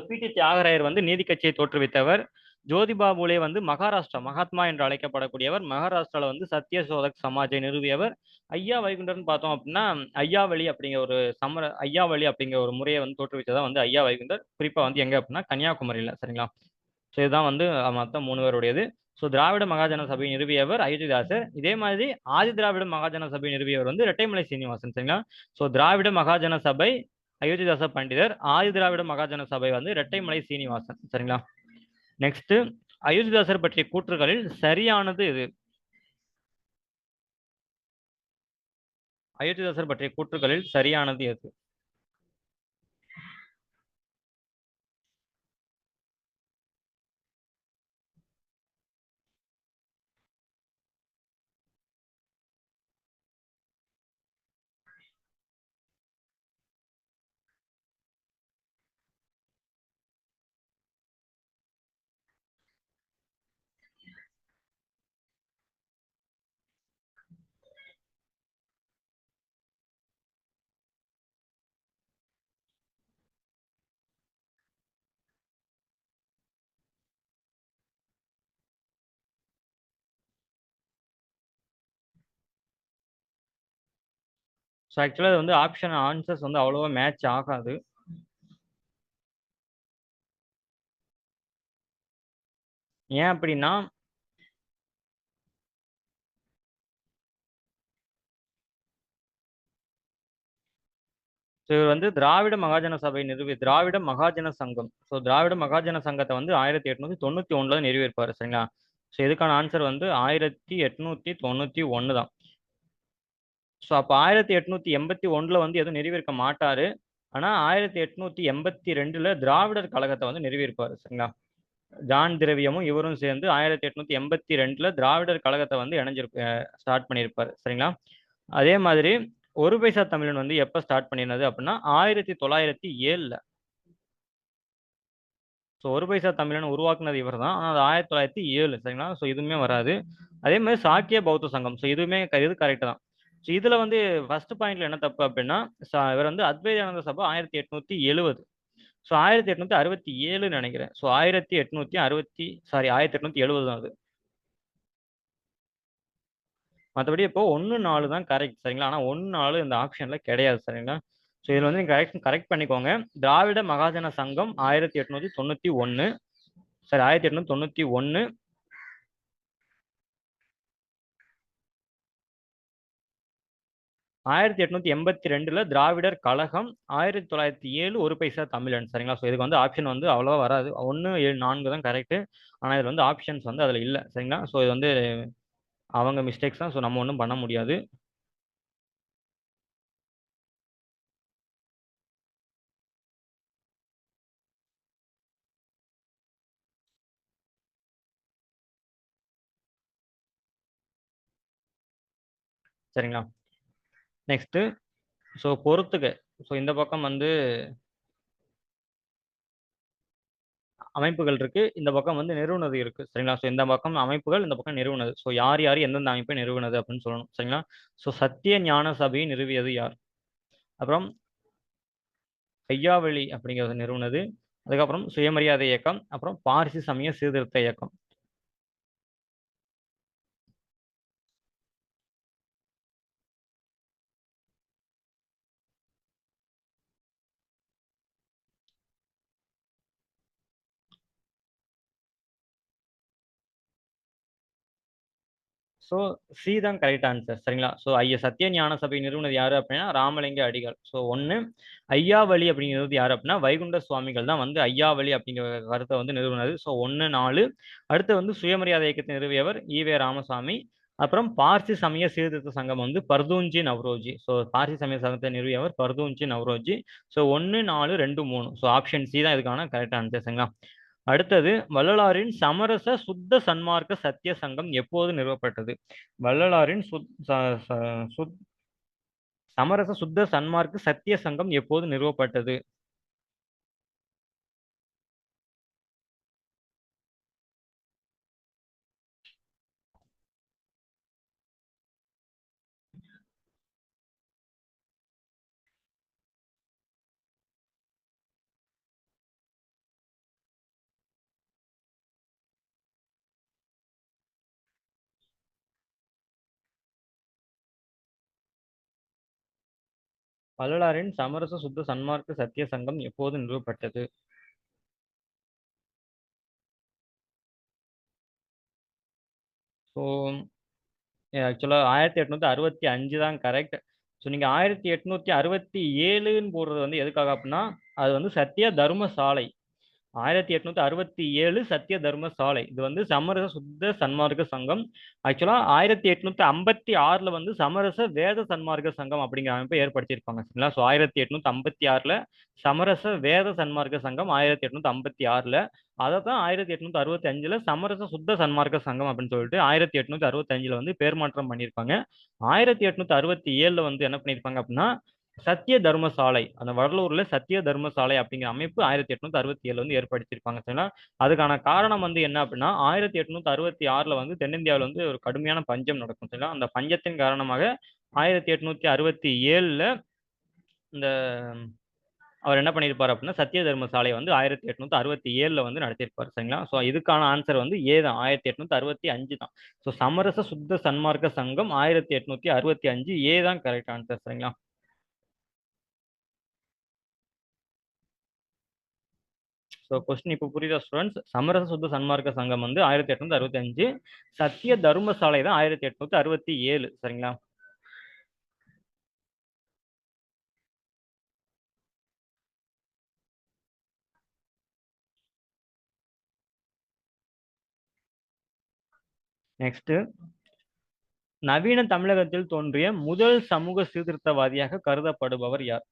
பிடி தியாகராயர் வந்து நீதி கட்சியை தோற்றுவித்தவர். ஜோதிபா பூலே வந்து மகாராஷ்டிரா மகாத்மா என்று அழைக்கப்படக்கூடியவர். மகாராஷ்டிரால வந்து சத்யசோதக் சமாஜை நிறுவியவர். ஐயா வைகுண்டர்னு பார்த்தோம் அப்படின்னா ஐயாவளி அப்படிங்கிற ஒரு ஐயாவளி அப்படிங்கிற ஒரு முறையை வந்து தோற்றுவித்ததா வந்து ஐயா வைகுண்டர். குறிப்பா வந்து எங்க அப்படின்னா கன்னியாகுமரியில சரிங்களா. ஸோ இதுதான் வந்து மொத்தம் 3 பேருடையது. ஸோ திராவிட மகாஜன சபை நிறுவியவர் அயோத்திதாசர். இதே மாதிரி ஆதி திராவிட மகாஜன சபை நிறுவியவர் வந்து இரட்டைமலை சீனிவாசன் சரிங்களா. ஸோ திராவிட மகாஜன சபை அயோத்திதாச பண்டிதர், ஆதி திராவிட மகாஜன சபை வந்து இரட்டைமலை சீனிவாசன் சரிங்களா. நெக்ஸ்ட் அயோத்திதாசர் பற்றிய கூற்றுகளில் சரியானது இது? அயோத்திதாசர் பற்றிய கூற்றுகளில் சரியானது எது? ஸோ ஆக்சுவலாக அது வந்து ஆப்ஷன் ஆன்சர்ஸ் வந்து அவ்வளோவா மேட்ச் ஆகாது. ஏன் அப்படின்னா இவர் வந்து திராவிட மகாஜன சபை திராவிட மகாஜன சங்கம். ஸோ திராவிட மகாஜன சங்கத்தை வந்து 1891 நிறுவியிருப்பாரு சரிங்களா. ஸோ இதுக்கான ஆன்சர் வந்து 1891 தான். ஸோ அப்போ 1881 வந்து எதுவும் நிறுவியிருக்க மாட்டாரு. ஆனா 1882 திராவிடர் கழகத்தை வந்து நிறுவியிருப்பாரு சரிங்களா. ஜான் திரவியமும் இவரும் சேர்ந்து 1882 திராவிடர் கழகத்தை வந்து ஸ்டார்ட் பண்ணியிருப்பாரு சரிங்களா. அதே மாதிரி ஒரு பைசா தமிழன் வந்து எப்ப ஸ்டார்ட் பண்ணினது அப்படின்னா 1907. ஸோ ஒரு பைசா தமிழன் உருவாக்குனது இவர் தான். ஆனால் அது 1907 சரிங்களா. ஸோ இதுவுமே வராது. அதே மாதிரி சாக்கிய பௌத்த சங்கம். ஸோ இதுவுமே இது கரெக்ட் தான். ஸோ இதுல வந்து ஃபர்ஸ்ட் பாயிண்ட்ல என்ன தப்பு அப்படின்னா இவர் வந்து அத்வைதானந்த சபை 1870. ஸோ 1867 நினைக்கிறேன். ஸோ 1870 தான் அது. மற்றபடி இப்போ 1-4 தான் கரெக்ட் சரிங்களா. ஆனால் 1-4 இந்த ஆப்ஷன்ல கிடையாது சரிங்களா. ஸோ இதில் வந்து கரெக்ட் பண்ணிக்கோங்க. திராவிட மகாஜன சங்கம் 1891. சரி 1891. 1882 திராவிடர் கழகம். 1907 ஒரு பைசா தமிழன் சரிங்களா. ஸோ இதுக்கு வந்து ஆப்ஷன் வந்து அவ்வளோவா வராது. 1, 7, 4 தான் கரெக்ட். ஆனால் இதில் வந்து ஆப்ஷன்ஸ் வந்து அதில் இல்லை சரிங்களா. ஸோ இது வந்து அவங்க மிஸ்டேக்ஸ் தான். ஸோ நம்ம ஒன்றும் பண்ண முடியாது. சரிங்களா? நெக்ஸ்ட். ஸோ பொறுத்துக்க. ஸோ இந்த பக்கம் வந்து அமைப்புகள் இருக்கு, இந்த பக்கம் வந்து நிறுவனது இருக்கு. சரிங்களா? ஸோ இந்த பக்கம் அமைப்புகள், இந்த பக்கம் நிறுவனது. ஸோ யார் யார் எந்தெந்த அமைப்பை நிறுவனது அப்படின்னு சொல்லணும். சரிங்களா? ஸோ சத்திய ஞான சபையை நிறுவியது யார்? அப்புறம் ஐயாவளி அப்படிங்கிறது நிறுவனது. அதுக்கப்புறம் சுயமரியாதை இயக்கம், அப்புறம் பார்சி சமய சீர்திருத்த இயக்கம். ஸோ சி தான் கரெக்ட் ஆன்சர். சரிங்களா? ஸோ ஐயா சத்திய ஞான சபை நிறுவனது யாரு அப்படின்னா ராமலிங்க அடிகள். ஸோ ஒன்று. ஐயாவளி அப்படிங்கிறது யாரு அப்படின்னா வைகுண்ட சுவாமிகள் தான் வந்து ஐயாவளி அப்படிங்கிற கருத்தை வந்து நிறுவனது. ஸோ 1-4. அடுத்து வந்து சுயமரியாதை இயக்கத்தை நிறுவியவர் ஈவே ராமசாமி. அப்புறம் பார்சி சமய சீர்திருத்த சங்கம் வந்து பர்தூன்ஜி நவ்ரோஜி. ஸோ பார்சி சமய சங்கத்தை நிறுவியவர் Fardunji Naoroji. So 1-4-2-3. So option C தான் இதுக்கான கரெக்ட் ஆன்சர். சரிங்களா? அடுத்தது வள்ளலாரின் சமரச சுத்த சன்மார்க்க சத்திய சங்கம் எப்போது நிறுவப்பட்டது? வள்ளலாரின் சமரச சுத்த சன்மார்க்க சத்திய சங்கம் எப்போது நிறுவப்பட்டது? வள்ளலாரின் சமரச சுத்த சன்மார்க்க சத்திய சங்கம் எப்போது நிறுவப்பட்டது? ஸோ ஆக்சுவலா 1865 தான் கரெக்ட். ஸோ நீங்க 1867ன்னு போடுறது வந்து எதுக்காக அப்படின்னா அது வந்து சத்திய தர்ம சாலை. 1867 சத்திய தர்ம சாலை. இது வந்து சமரச சுத்த சன்மார்க்க சங்கம். ஆக்சுவலா 1856 வந்து சமரச வேத சன்மார்க்க சங்கம் அப்படிங்கிற அமைப்பை ஏற்படுத்தியிருப்பாங்க. சரிங்களா? ஸோ 1856 சமரச வேத சன்மார்க்க சங்கம் 1856. அதை தான் 1865 சமரச சுத்த சன்மார்க்க சங்கம் அப்படின்னு சொல்லிட்டு 1865 வந்து பேர் மாற்றம் பண்ணியிருப்பாங்க. 1867 வந்து என்ன பண்ணியிருப்பாங்க அப்படின்னா சத்திய தர்மசாலை, அந்த வடலூர்ல சத்திய தர்மசாலை அப்படிங்கிற அமைப்பு 1867 வந்து ஏற்படுத்தியிருப்பாங்க. சரிங்களா? அதுக்கான காரணம் வந்து என்ன அப்படின்னா 1866 வந்து தென்னிந்தியாவில் வந்து ஒரு கடுமையான பஞ்சம் நடக்கும். சரிங்களா? அந்த பஞ்சத்தின் காரணமாக 1867 இந்த அவர் என்ன பண்ணியிருப்பார் அப்படின்னா சத்திய தர்மசாலை வந்து 1867 வந்து நடத்தியிருப்பார். சரிங்களா? ஸோ இதுக்கான ஆன்சர் வந்து ஏ தான், 1865 தான். ஸோ சமரச சுத்த சன்மார்க்க சங்கம் 1865 ஏ தான் கரெக்ட் ஆன்சர். சரிங்களா? ஸோ கொஸ்டின் இப்போ புரியுதா ஸ்டூடெண்ட்ஸ்? சமரச சுத்த சன்மார்க்க சங்கம் வந்து 1865, சத்திய தர்மசாலை தான் 1867. சரிங்களா? நெக்ஸ்ட். நவீன தமிழகத்தில் தோன்றிய முதல் சமூக சீர்திருத்தவாதியாக கருதப்படுபவர் யார்?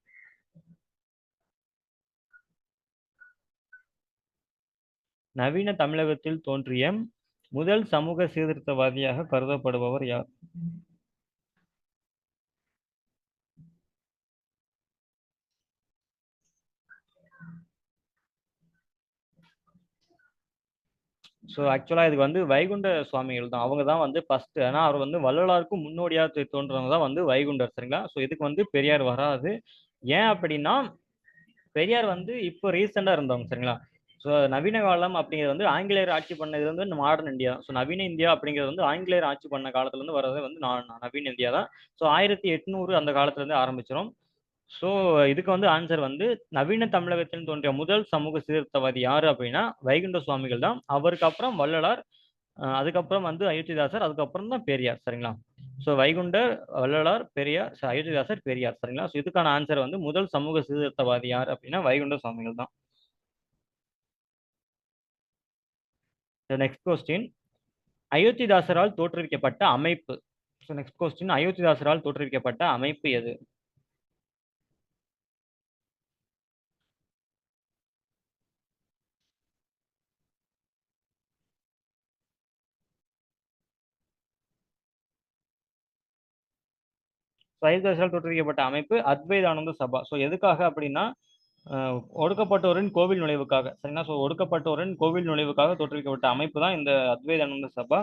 நவீன தமிழகத்தில் தோன்றிய முதல் சமூக சீர்திருத்தவாதியாக கருதப்படுபவர் யார்? ஸோ ஆக்சுவலா இதுக்கு வந்து வைகுண்ட சுவாமிகள் தான். அவங்க தான் வந்து ஃபர்ஸ்ட். ஆனா அவர் வந்து வள்ளலாருக்கும் முன்னோடியா தோன்றவங்க தான் வந்து வைகுண்டர். சரிங்களா? ஸோ இதுக்கு வந்து பெரியார் வராது. ஏன் அப்படின்னா பெரியார் வந்து இப்போ ரீசெண்டா இருந்தவங்க. சரிங்களா? ஸோ நவீன காலம் அப்படிங்கிறது வந்து ஆங்கிலேயர் ஆட்சி பண்ணது வந்து மாடர்ன் இந்தியா. ஸோ நவீன இந்தியா அப்படிங்கிறது வந்து ஆங்கிலேயர் ஆட்சி பண்ண காலத்துல இருந்து வர்றது வந்து நவீன இந்தியா தான். ஸோ 1800 அந்த காலத்துல இருந்து ஆரம்பிச்சிடும். ஸோ இதுக்கு வந்து ஆன்சர் வந்து நவீன தமிழகத்தில் தோன்றிய முதல் சமூக சீர்திருத்தவாதி யாரு அப்படின்னா வைகுண்ட சுவாமிகள் தான். அவருக்கு அப்புறம் வள்ளலார், அதுக்கப்புறம் வந்து அயோத்திதாசர், அதுக்கப்புறம் தான் பெரியார். சரிங்களா? ஸோ வைகுண்டர், வள்ளலார், பெரியார், அயோத்திதாசர், பெரியார். சரிங்களா? ஸோ இதுக்கான ஆன்சர் வந்து முதல் சமூக சீர்திருத்தவாதி யார் அப்படின்னா வைகுண்ட சுவாமிகள் தான். Next question. அயோத்திதாசரால் தோற்றுவிக்கப்பட்ட அமைப்பு. ஸோ நெக்ஸ்ட் கொஸ்டின், அயோத்திதாசரால் தோற்றுவிக்கப்பட்ட அமைப்பு எது? அயோத்திதாசரால் தோற்றுவிக்கப்பட்ட அமைப்பு அத்வைதானந்த சபா. ஸோ எதுக்காக அப்படின்னா ஒடுக்கப்பட்டோரின் கோவில் நுழைவுக்காக, சரிங்களா. ஸோ ஒடுக்கப்பட்டோரின் கோவில் நுழைவுக்காக தோற்றுவிக்கப்பட்ட அமைப்பு தான் இந்த அத்வைதானந்த சபா.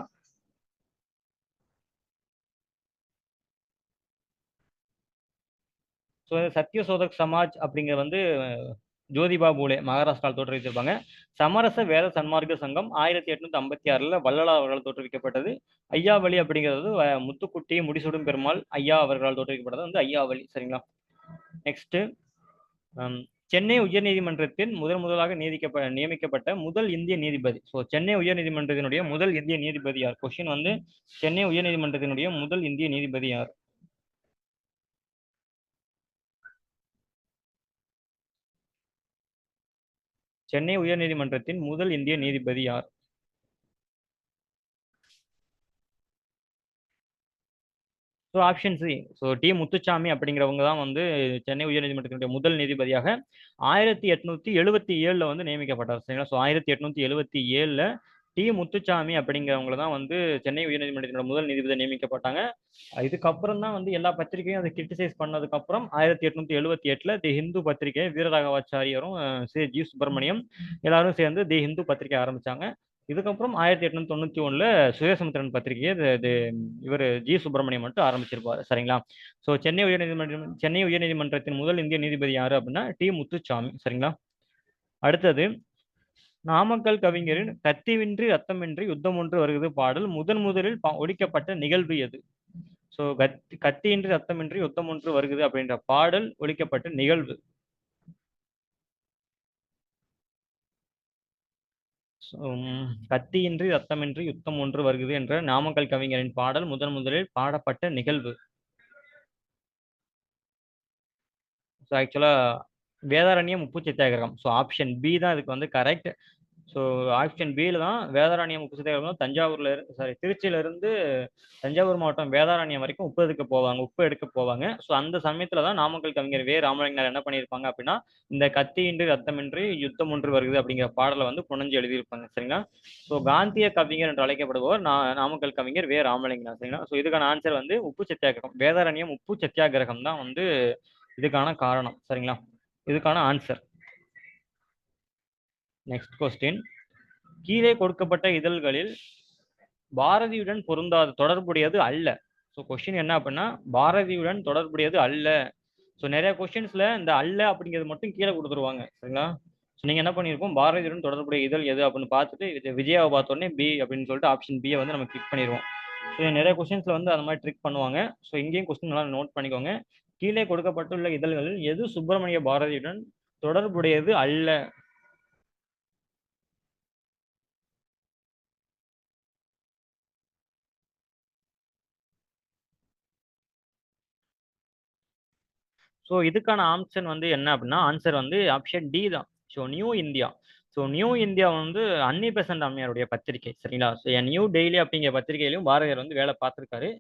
ஸோ சத்யசோதக் சமாஜ் அப்படிங்கிற வந்து ஜோதிபா பூலே மகாராஷ்டிராவில் தோற்றுவித்திருப்பாங்க. சமரச வேத சன்மார்க்க சங்கம் 1856 வள்ளலார் அவர்களால் தோற்றுவிக்கப்பட்டது. ஐயாவளி அப்படிங்கிறது முத்துக்குட்டி முடிசூடும் பெருமாள் ஐயா அவர்களால் தோற்றுவிக்கப்பட்டது வந்து ஐயாவளி, சரிங்களா. நெக்ஸ்ட், சென்னை உயர்நீதிமன்றத்தின் முதலாக நியமிக்கப்பட்ட முதல் இந்திய நீதிபதி. ஸோ சென்னை உயர்நீதிமன்றத்தினுடைய முதல் இந்திய நீதிபதி யார்? கொஸ்டின் வந்து சென்னை உயர்நீதிமன்றத்தினுடைய முதல் இந்திய நீதிபதி யார்? சென்னை உயர்நீதிமன்றத்தின் முதல் இந்திய நீதிபதி யார்? So option C, so T Muthuswamy அப்படிங்கிறவங்க தான் வந்து சென்னை உயர்நீதிமன்றத்தினுடைய முதல் நீதிபதியாக 1877 வந்து நியமிக்கப்பட்டார், சரிங்களா. ஸோ 1877 டி முத்துச்சாமி அப்படிங்கிறவங்க தான் வந்து சென்னை உயர்நீதிமன்றத்தினோட முதல் நீதிபதி நியமிக்கப்பட்டாங்க. இதுக்கப்புறம் தான் வந்து எல்லா பத்திரிகையும் அதை கிரிட்டிசைஸ் பண்ணதுக்கு அப்புறம் 1878 தி ஹிந்து பத்திரிகை வீரராகவாச்சாரியரும் ஜி சுப்பிரமணியம் எல்லாரும் சேர்ந்து தி ஹிந்து பத்திரிகை ஆரம்பிச்சாங்க. இதுக்கப்புறம் 1891 சுயசமுத்திரன் பத்திரிகையை இவர் ஜி சுப்பிரமணியம் மட்டும் ஆரம்பிச்சிருப்பாரு, சரிங்களா. ஸோ சென்னை உயர்நீதிமன்றத்தின் முதல் இந்திய நீதிபதி யாரு அப்படின்னா டி முத்துச்சாமி, சரிங்களா. அடுத்தது, நாமக்கல் கவிஞரின் கத்திவின்றி ரத்தமின்றி யுத்தம் ஒன்று வருகிறது பாடல் முதலில் ஒலிக்கப்பட்ட நிகழ்வு எது? ஸோ கத்தியின்றி ரத்தமின்றி யுத்தம் ஒன்று வருகிறது அப்படின்ற பாடல் ஒலிக்கப்பட்ட நிகழ்வு. கத்தியின்றி ரத்தமின்றி யுத்தம் ஒன்று வருகிறது என்ற நாமக்கல் கவிஞரின் பாடல் முதலில் பாடப்பட்ட நிகழ்வு. ஸோ ஆக்சுவலா வேதாரண்யம் உப்பு சத்தியாகிரகம். ஸோ ஆப்ஷன் பி தான் இதுக்கு வந்து கரெக்ட். ஸோ ஆப்ஷன் பியில் தான் வேதாரண்யம் உப்பு சத்தியாகிரகம் திருச்சியிலிருந்து தஞ்சாவூர் மாவட்டம் வேதாரண்யம் வரைக்கும் உப்பு எடுக்க போவாங்க. ஸோ அந்த சமயத்தில் தான் நாமக்கல் கவிஞர் வே ராமலிங்கனார் என்ன பண்ணியிருப்பாங்க அப்படின்னா இந்த கத்தியின்றி ரத்தமின்றி யுத்தம் ஒன்று வருகிறது அப்படிங்கிற பாடலை வந்து புனைஞ்சு எழுதியிருப்பாங்க, சரிங்களா. ஸோ காந்திய கவிஞர் என்று அழைக்கப்படுபவர் நாமக்கல் கவிஞர் வே ராமலிங்கனார், சரிங்களா. ஸோ இதுக்கான ஆன்சர் வந்து உப்பு சத்தியாகிரகம், வேதாரண்யம் உப்பு சத்தியாகிரகம் தான் வந்து இதுக்கான காரணம், சரிங்களா. இதுக்கான ஆன்சர். நெக்ஸ்ட் கொஸ்டின், கீழே கொடுக்கப்பட்ட இதழ்களில் பாரதியுடன் தொடர்புடையது அல்ல. ஸோ கொஸ்டின் என்ன அப்படின்னா பாரதியுடன் தொடர்புடையது அல்ல. ஸோ நிறைய கொஸ்டின்ஸ்ல இந்த அல்ல அப்படிங்கிறது மட்டும் கீழே கொடுத்துருவாங்க, சரிங்களா. ஸோ நீங்க என்ன பண்ணிருப்போம், பாரதியுடன் தொடர்புடைய இதழ் எது அப்படின்னு பார்த்துட்டு விஜயாவை பார்த்தோடனே பி அப்படின்னு சொல்லிட்டு ஆப்ஷன் பியை வந்து நம்ம கிளிக் பண்ணிடுவோம். ஸோ நிறைய கொஸ்டின்ஸ்ல வந்து அந்த மாதிரி ட்ரிக் பண்ணுவாங்க. ஸோ இங்கேயும் கொஸ்டின் நல்லா நோட் பண்ணிக்கோங்க. கீழே கொடுக்கப்பட்டுள்ள இதழ்களில் எது சுப்பிரமணிய பாரதியுடன் தொடர்புடையது அல்ல? ஸோ இதுக்கான ஆப்ஷன் வந்து என்ன அப்படின்னா ஆன்சர் வந்து ஆப்ஷன் டி தான். So new India. So new India வந்து அன்னி பெசன்ட் அம்மையாருடைய பத்திரிகை, சரிங்களா. ஸோ நியூ டெய்லி அப்படிங்கிற பத்திரிகையிலும் பாரதியார் வந்து வேலை பார்த்துருக்காரு.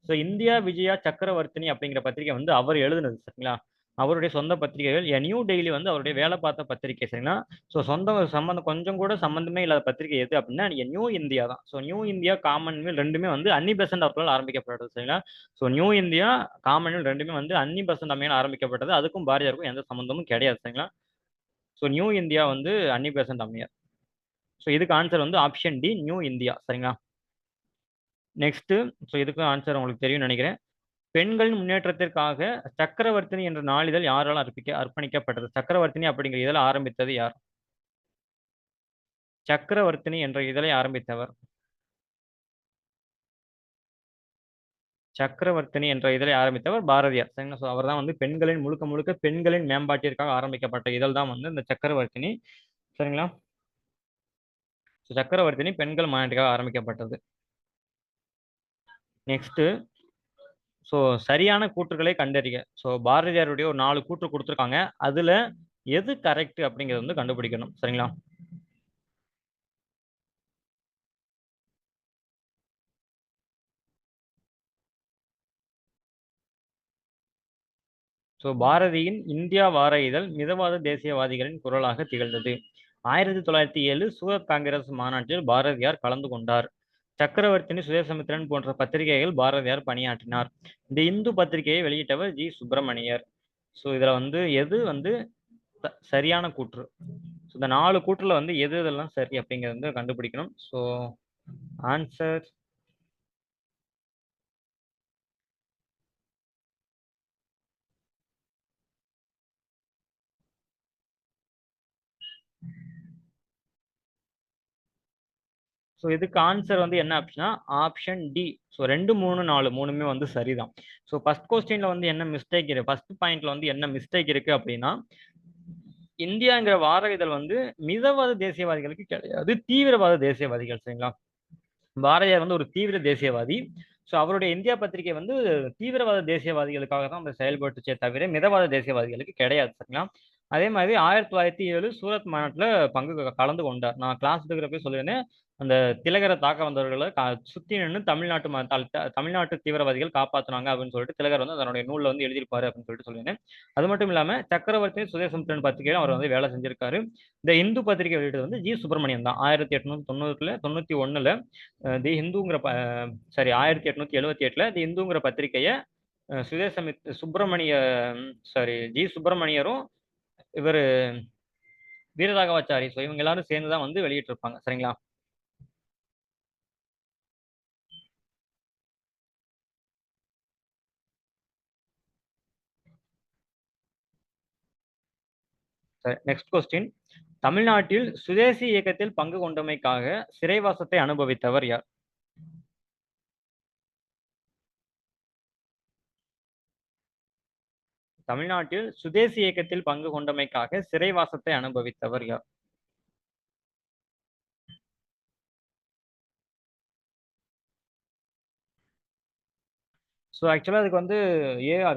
ஸோ இந்தியா விஜயா சக்கரவர்த்தினி அப்படிங்கிற பத்திரிகை வந்து அவர் எழுதுனது, சரிங்களா. அவருடைய சொந்த பத்திரிகைகள். நியூ டெய்லி வந்து அவருடைய வேலை பார்த்த பத்திரிகை, சரிங்களா. ஸோ சம்பந்தம் கொஞ்சம் கூட சம்பந்தமே இல்லாத பத்திரிகை எது அப்படின்னா நியூ இந்தியா தான். ஸோ நியூ இந்தியா காமன்வெல்த் ரெண்டுமே வந்து அன்னி பெசன்ட் அவர்களால் ஆரம்பிக்கப்பட்டது, சரிங்களா. ஸோ நியூ இந்தியா காமன்வெல்த் ரெண்டுமே வந்து அன்னி பெசன்ட் அம்மையால் ஆரம்பிக்கப்பட்டது. அதுக்கும் பாரதியாருக்கும் எந்த சம்பந்தமும் கிடையாது, சரிங்களா. ஸோ நியூ இந்தியா வந்து அன்னி பெசன்ட் அம்மையார். ஸோ இதுக்கு ஆன்சர் வந்து ஆப்ஷன் டி நியூ இந்தியா, சரிங்களா. நெக்ஸ்ட், ஸோ இதுக்கு ஆன்சர் உங்களுக்கு தெரியும் நினைக்கிறேன். பெண்களின் முன்னேற்றத்திற்காக சக்கரவர்த்தினி என்ற நாளிதழ் யாரால் அர்ப்பணிக்கப்பட்டது? சக்கரவர்த்தினி அப்படிங்கிற இதழை ஆரம்பித்தது யார்? சக்கரவர்த்தினி என்ற இதழை ஆரம்பித்தவர். சக்கரவர்த்தினி என்ற இதழை ஆரம்பித்தவர் பாரதியார், சரிங்களா. ஸோ அவர் தான் வந்து முழுக்க முழுக்க பெண்களின் மேம்பாட்டிற்காக ஆரம்பிக்கப்பட்ட இதழ் தான் வந்து இந்த சக்கரவர்த்தினி, சரிங்களா. ஸோ சக்கரவர்த்தினி பெண்கள் மாநாட்டுக்காக ஆரம்பிக்கப்பட்டது. நெக்ஸ்ட், ஸோ சரியான கூற்றுகளை கண்டறிக. ஸோ பாரதியாருடைய ஒரு 4 கூற்று கொடுத்துருக்காங்க. அதுல எது கரெக்ட் அப்படிங்கிறது வந்து கண்டுபிடிக்கணும், சரிங்களா. ஸோ பாரதியின் இந்தியா வார இதழ் மிதவாத தேசியவாதிகளின் குரலாக திகழ்ந்தது. 1907 சூரத் காங்கிரஸ் மாநாட்டில் பாரதியார் கலந்து கொண்டார். சக்கரவர்த்தினி, சுதேசமித்திரன் போன்ற பத்திரிகைகள் பாரதியார் பணியாற்றினார். இந்த இந்து பத்திரிகையை வெளியிட்டவர் ஜி சுப்பிரமணியர். ஸோ இதுல வந்து எது வந்து சரியான கூற்று? இந்த 4 கூற்றுல வந்து எது இதெல்லாம் சரி அப்படிங்கறது வந்து கண்டுபிடிக்கணும். ஸோ ஆன்சர் ஸோ இதுக்கு ஆன்சர் வந்து என்ன ஆப்ஷனா ஆப்ஷன் டி. ஸோ 2, 3, 4 மூணுமே வந்து சரிதான். ஸோ ஃபர்ஸ்ட் கொஸ்டின்ல வந்து என்ன மிஸ்டேக் இருக்கு, ஃபர்ஸ்ட் பாயிண்ட்ல வந்து என்ன மிஸ்டேக் இருக்கு அப்படின்னா, இந்தியாங்கிற வார இதழ் வந்து மிதவாத தேசியவாதிகளுக்கு கிடையாது, தீவிரவாத தேசியவாதிகள். சரிங்களா? பாரதியார் வந்து ஒரு தீவிர தேசியவாதி. ஸோ அவருடைய இந்தியா பத்திரிகை வந்து தீவிரவாத தேசியவாதிகளுக்காக தான் அந்த செயல்பட்டுச்சே தவிர மிதவாத தேசியவாதிகளுக்கு கிடையாது. சரிங்களா? அதே மாதிரி 1907 சூரத் மாநாட்டில் கலந்து கொண்டார். நான் கிளாஸ் எடுக்கிறப்ப சொல்லியிருந்தேன், அந்த திலகரை தாக்க வந்தவர்களை சுத்தி நின்று தமிழ்நாட்டு தீவிரவாதிகள் காப்பாற்றினாங்க அப்படின்னு சொல்லிட்டு திலகர் வந்து தன்னுடைய நூலில் வந்து எழுதியிருப்பாரு அப்படின்னு சொல்லிட்டு சொல்லியிருந்தேன். அது மட்டும் இல்லாம சக்கரவர்த்தி சுதேசமித்திரன் பத்திரிகையில அவர் வந்து வேலை செஞ்சிருக்காரு. இந்த இந்து பத்திரிகை வெளியிட்டது வந்து ஜி சுப்பிரமணியன் தான். 1891 தி ஹிந்துங்கிற சாரி 1878 தி இந்துங்கிற பத்திரிகையை சுப்பிரமணிய சாரி ஜி சுப்பிரமணியரும் இவர் வீரராகவாச்சாரி, ஸோ இவங்க எல்லாரும் சேர்ந்து தான் வந்து வெளியிட்டிருப்பாங்க. சரிங்களா? சரி, நெக்ஸ்ட் கொஸ்டின். தமிழ்நாட்டில் சுதேசி இயக்கத்தில் பங்கு கொண்டமைக்காக சிறைவாசத்தை அனுபவித்தவர் யார்? தமிழ்நாட்டில் சுதேசி இயக்கத்தில் பங்கு கொண்டமைக்காக சிறைவாசத்தை அனுபவித்தவர் யார்? ஸோ ஆக்சுவலாக அதுக்கு வந்து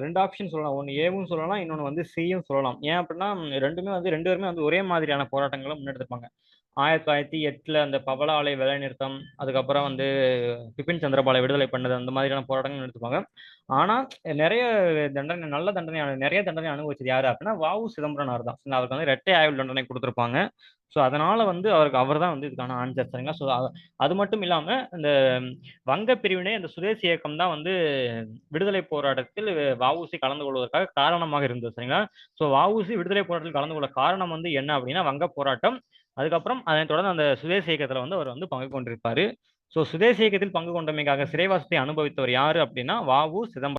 ரெண்டு ஆப்ஷன் சொல்லலாம். ஒன்று ஏவும் சொல்லலாம், இன்னொன்று வந்து சியும் சொல்லலாம். ஏன் அப்படின்னா ரெண்டு பேருமே வந்து ஒரே மாதிரியான போராட்டங்களை முன்னெடுத்திருப்பாங்க. 1908 அந்த பவள ஆலை வேலைநிறுத்தம், அதுக்கப்புறம் வந்து பிபின் சந்திரபாலை விடுதலை பண்ணது, அந்த மாதிரியான போராட்டங்கள் எடுத்துப்பாங்க. ஆனா நிறைய நல்ல தண்டனை, நிறைய தண்டனை அனுபவிச்சது யாரு அப்படின்னா வாவு சிதம்பரனார் தான். அவருக்கு வந்து இரட்டை ஆயுள் தண்டனை கொடுத்திருப்பாங்க. ஸோ அதனால வந்து அவர் தான் வந்து இதுக்கான ஆன்சர். சரிங்களா? ஸோ அது மட்டும் இல்லாம இந்த வங்க பிரிவினை, அந்த சுதேசி இயக்கம் தான் வந்து விடுதலை போராட்டத்தில் வஉசி கலந்து கொள்வதற்காக காரணமாக இருந்தது. சரிங்களா? ஸோ வஉசி விடுதலை போராட்டத்தில் கலந்து கொள்ள காரணம் வந்து என்ன அப்படின்னா வங்க போராட்டம். அதுக்கப்புறம் அதனைத் தொடர்ந்து அந்த சுதேசி இயக்கத்தில் வந்து அவர் வந்து பங்கு கொண்டிருப்பாரு. ஸோ சுதேசி இயக்கத்தில் பங்கு கொண்டமைக்காக சிறைவாசத்தை அனுபவித்தவர் யாரு அப்படின்னா வாவு சிதம்பரம்.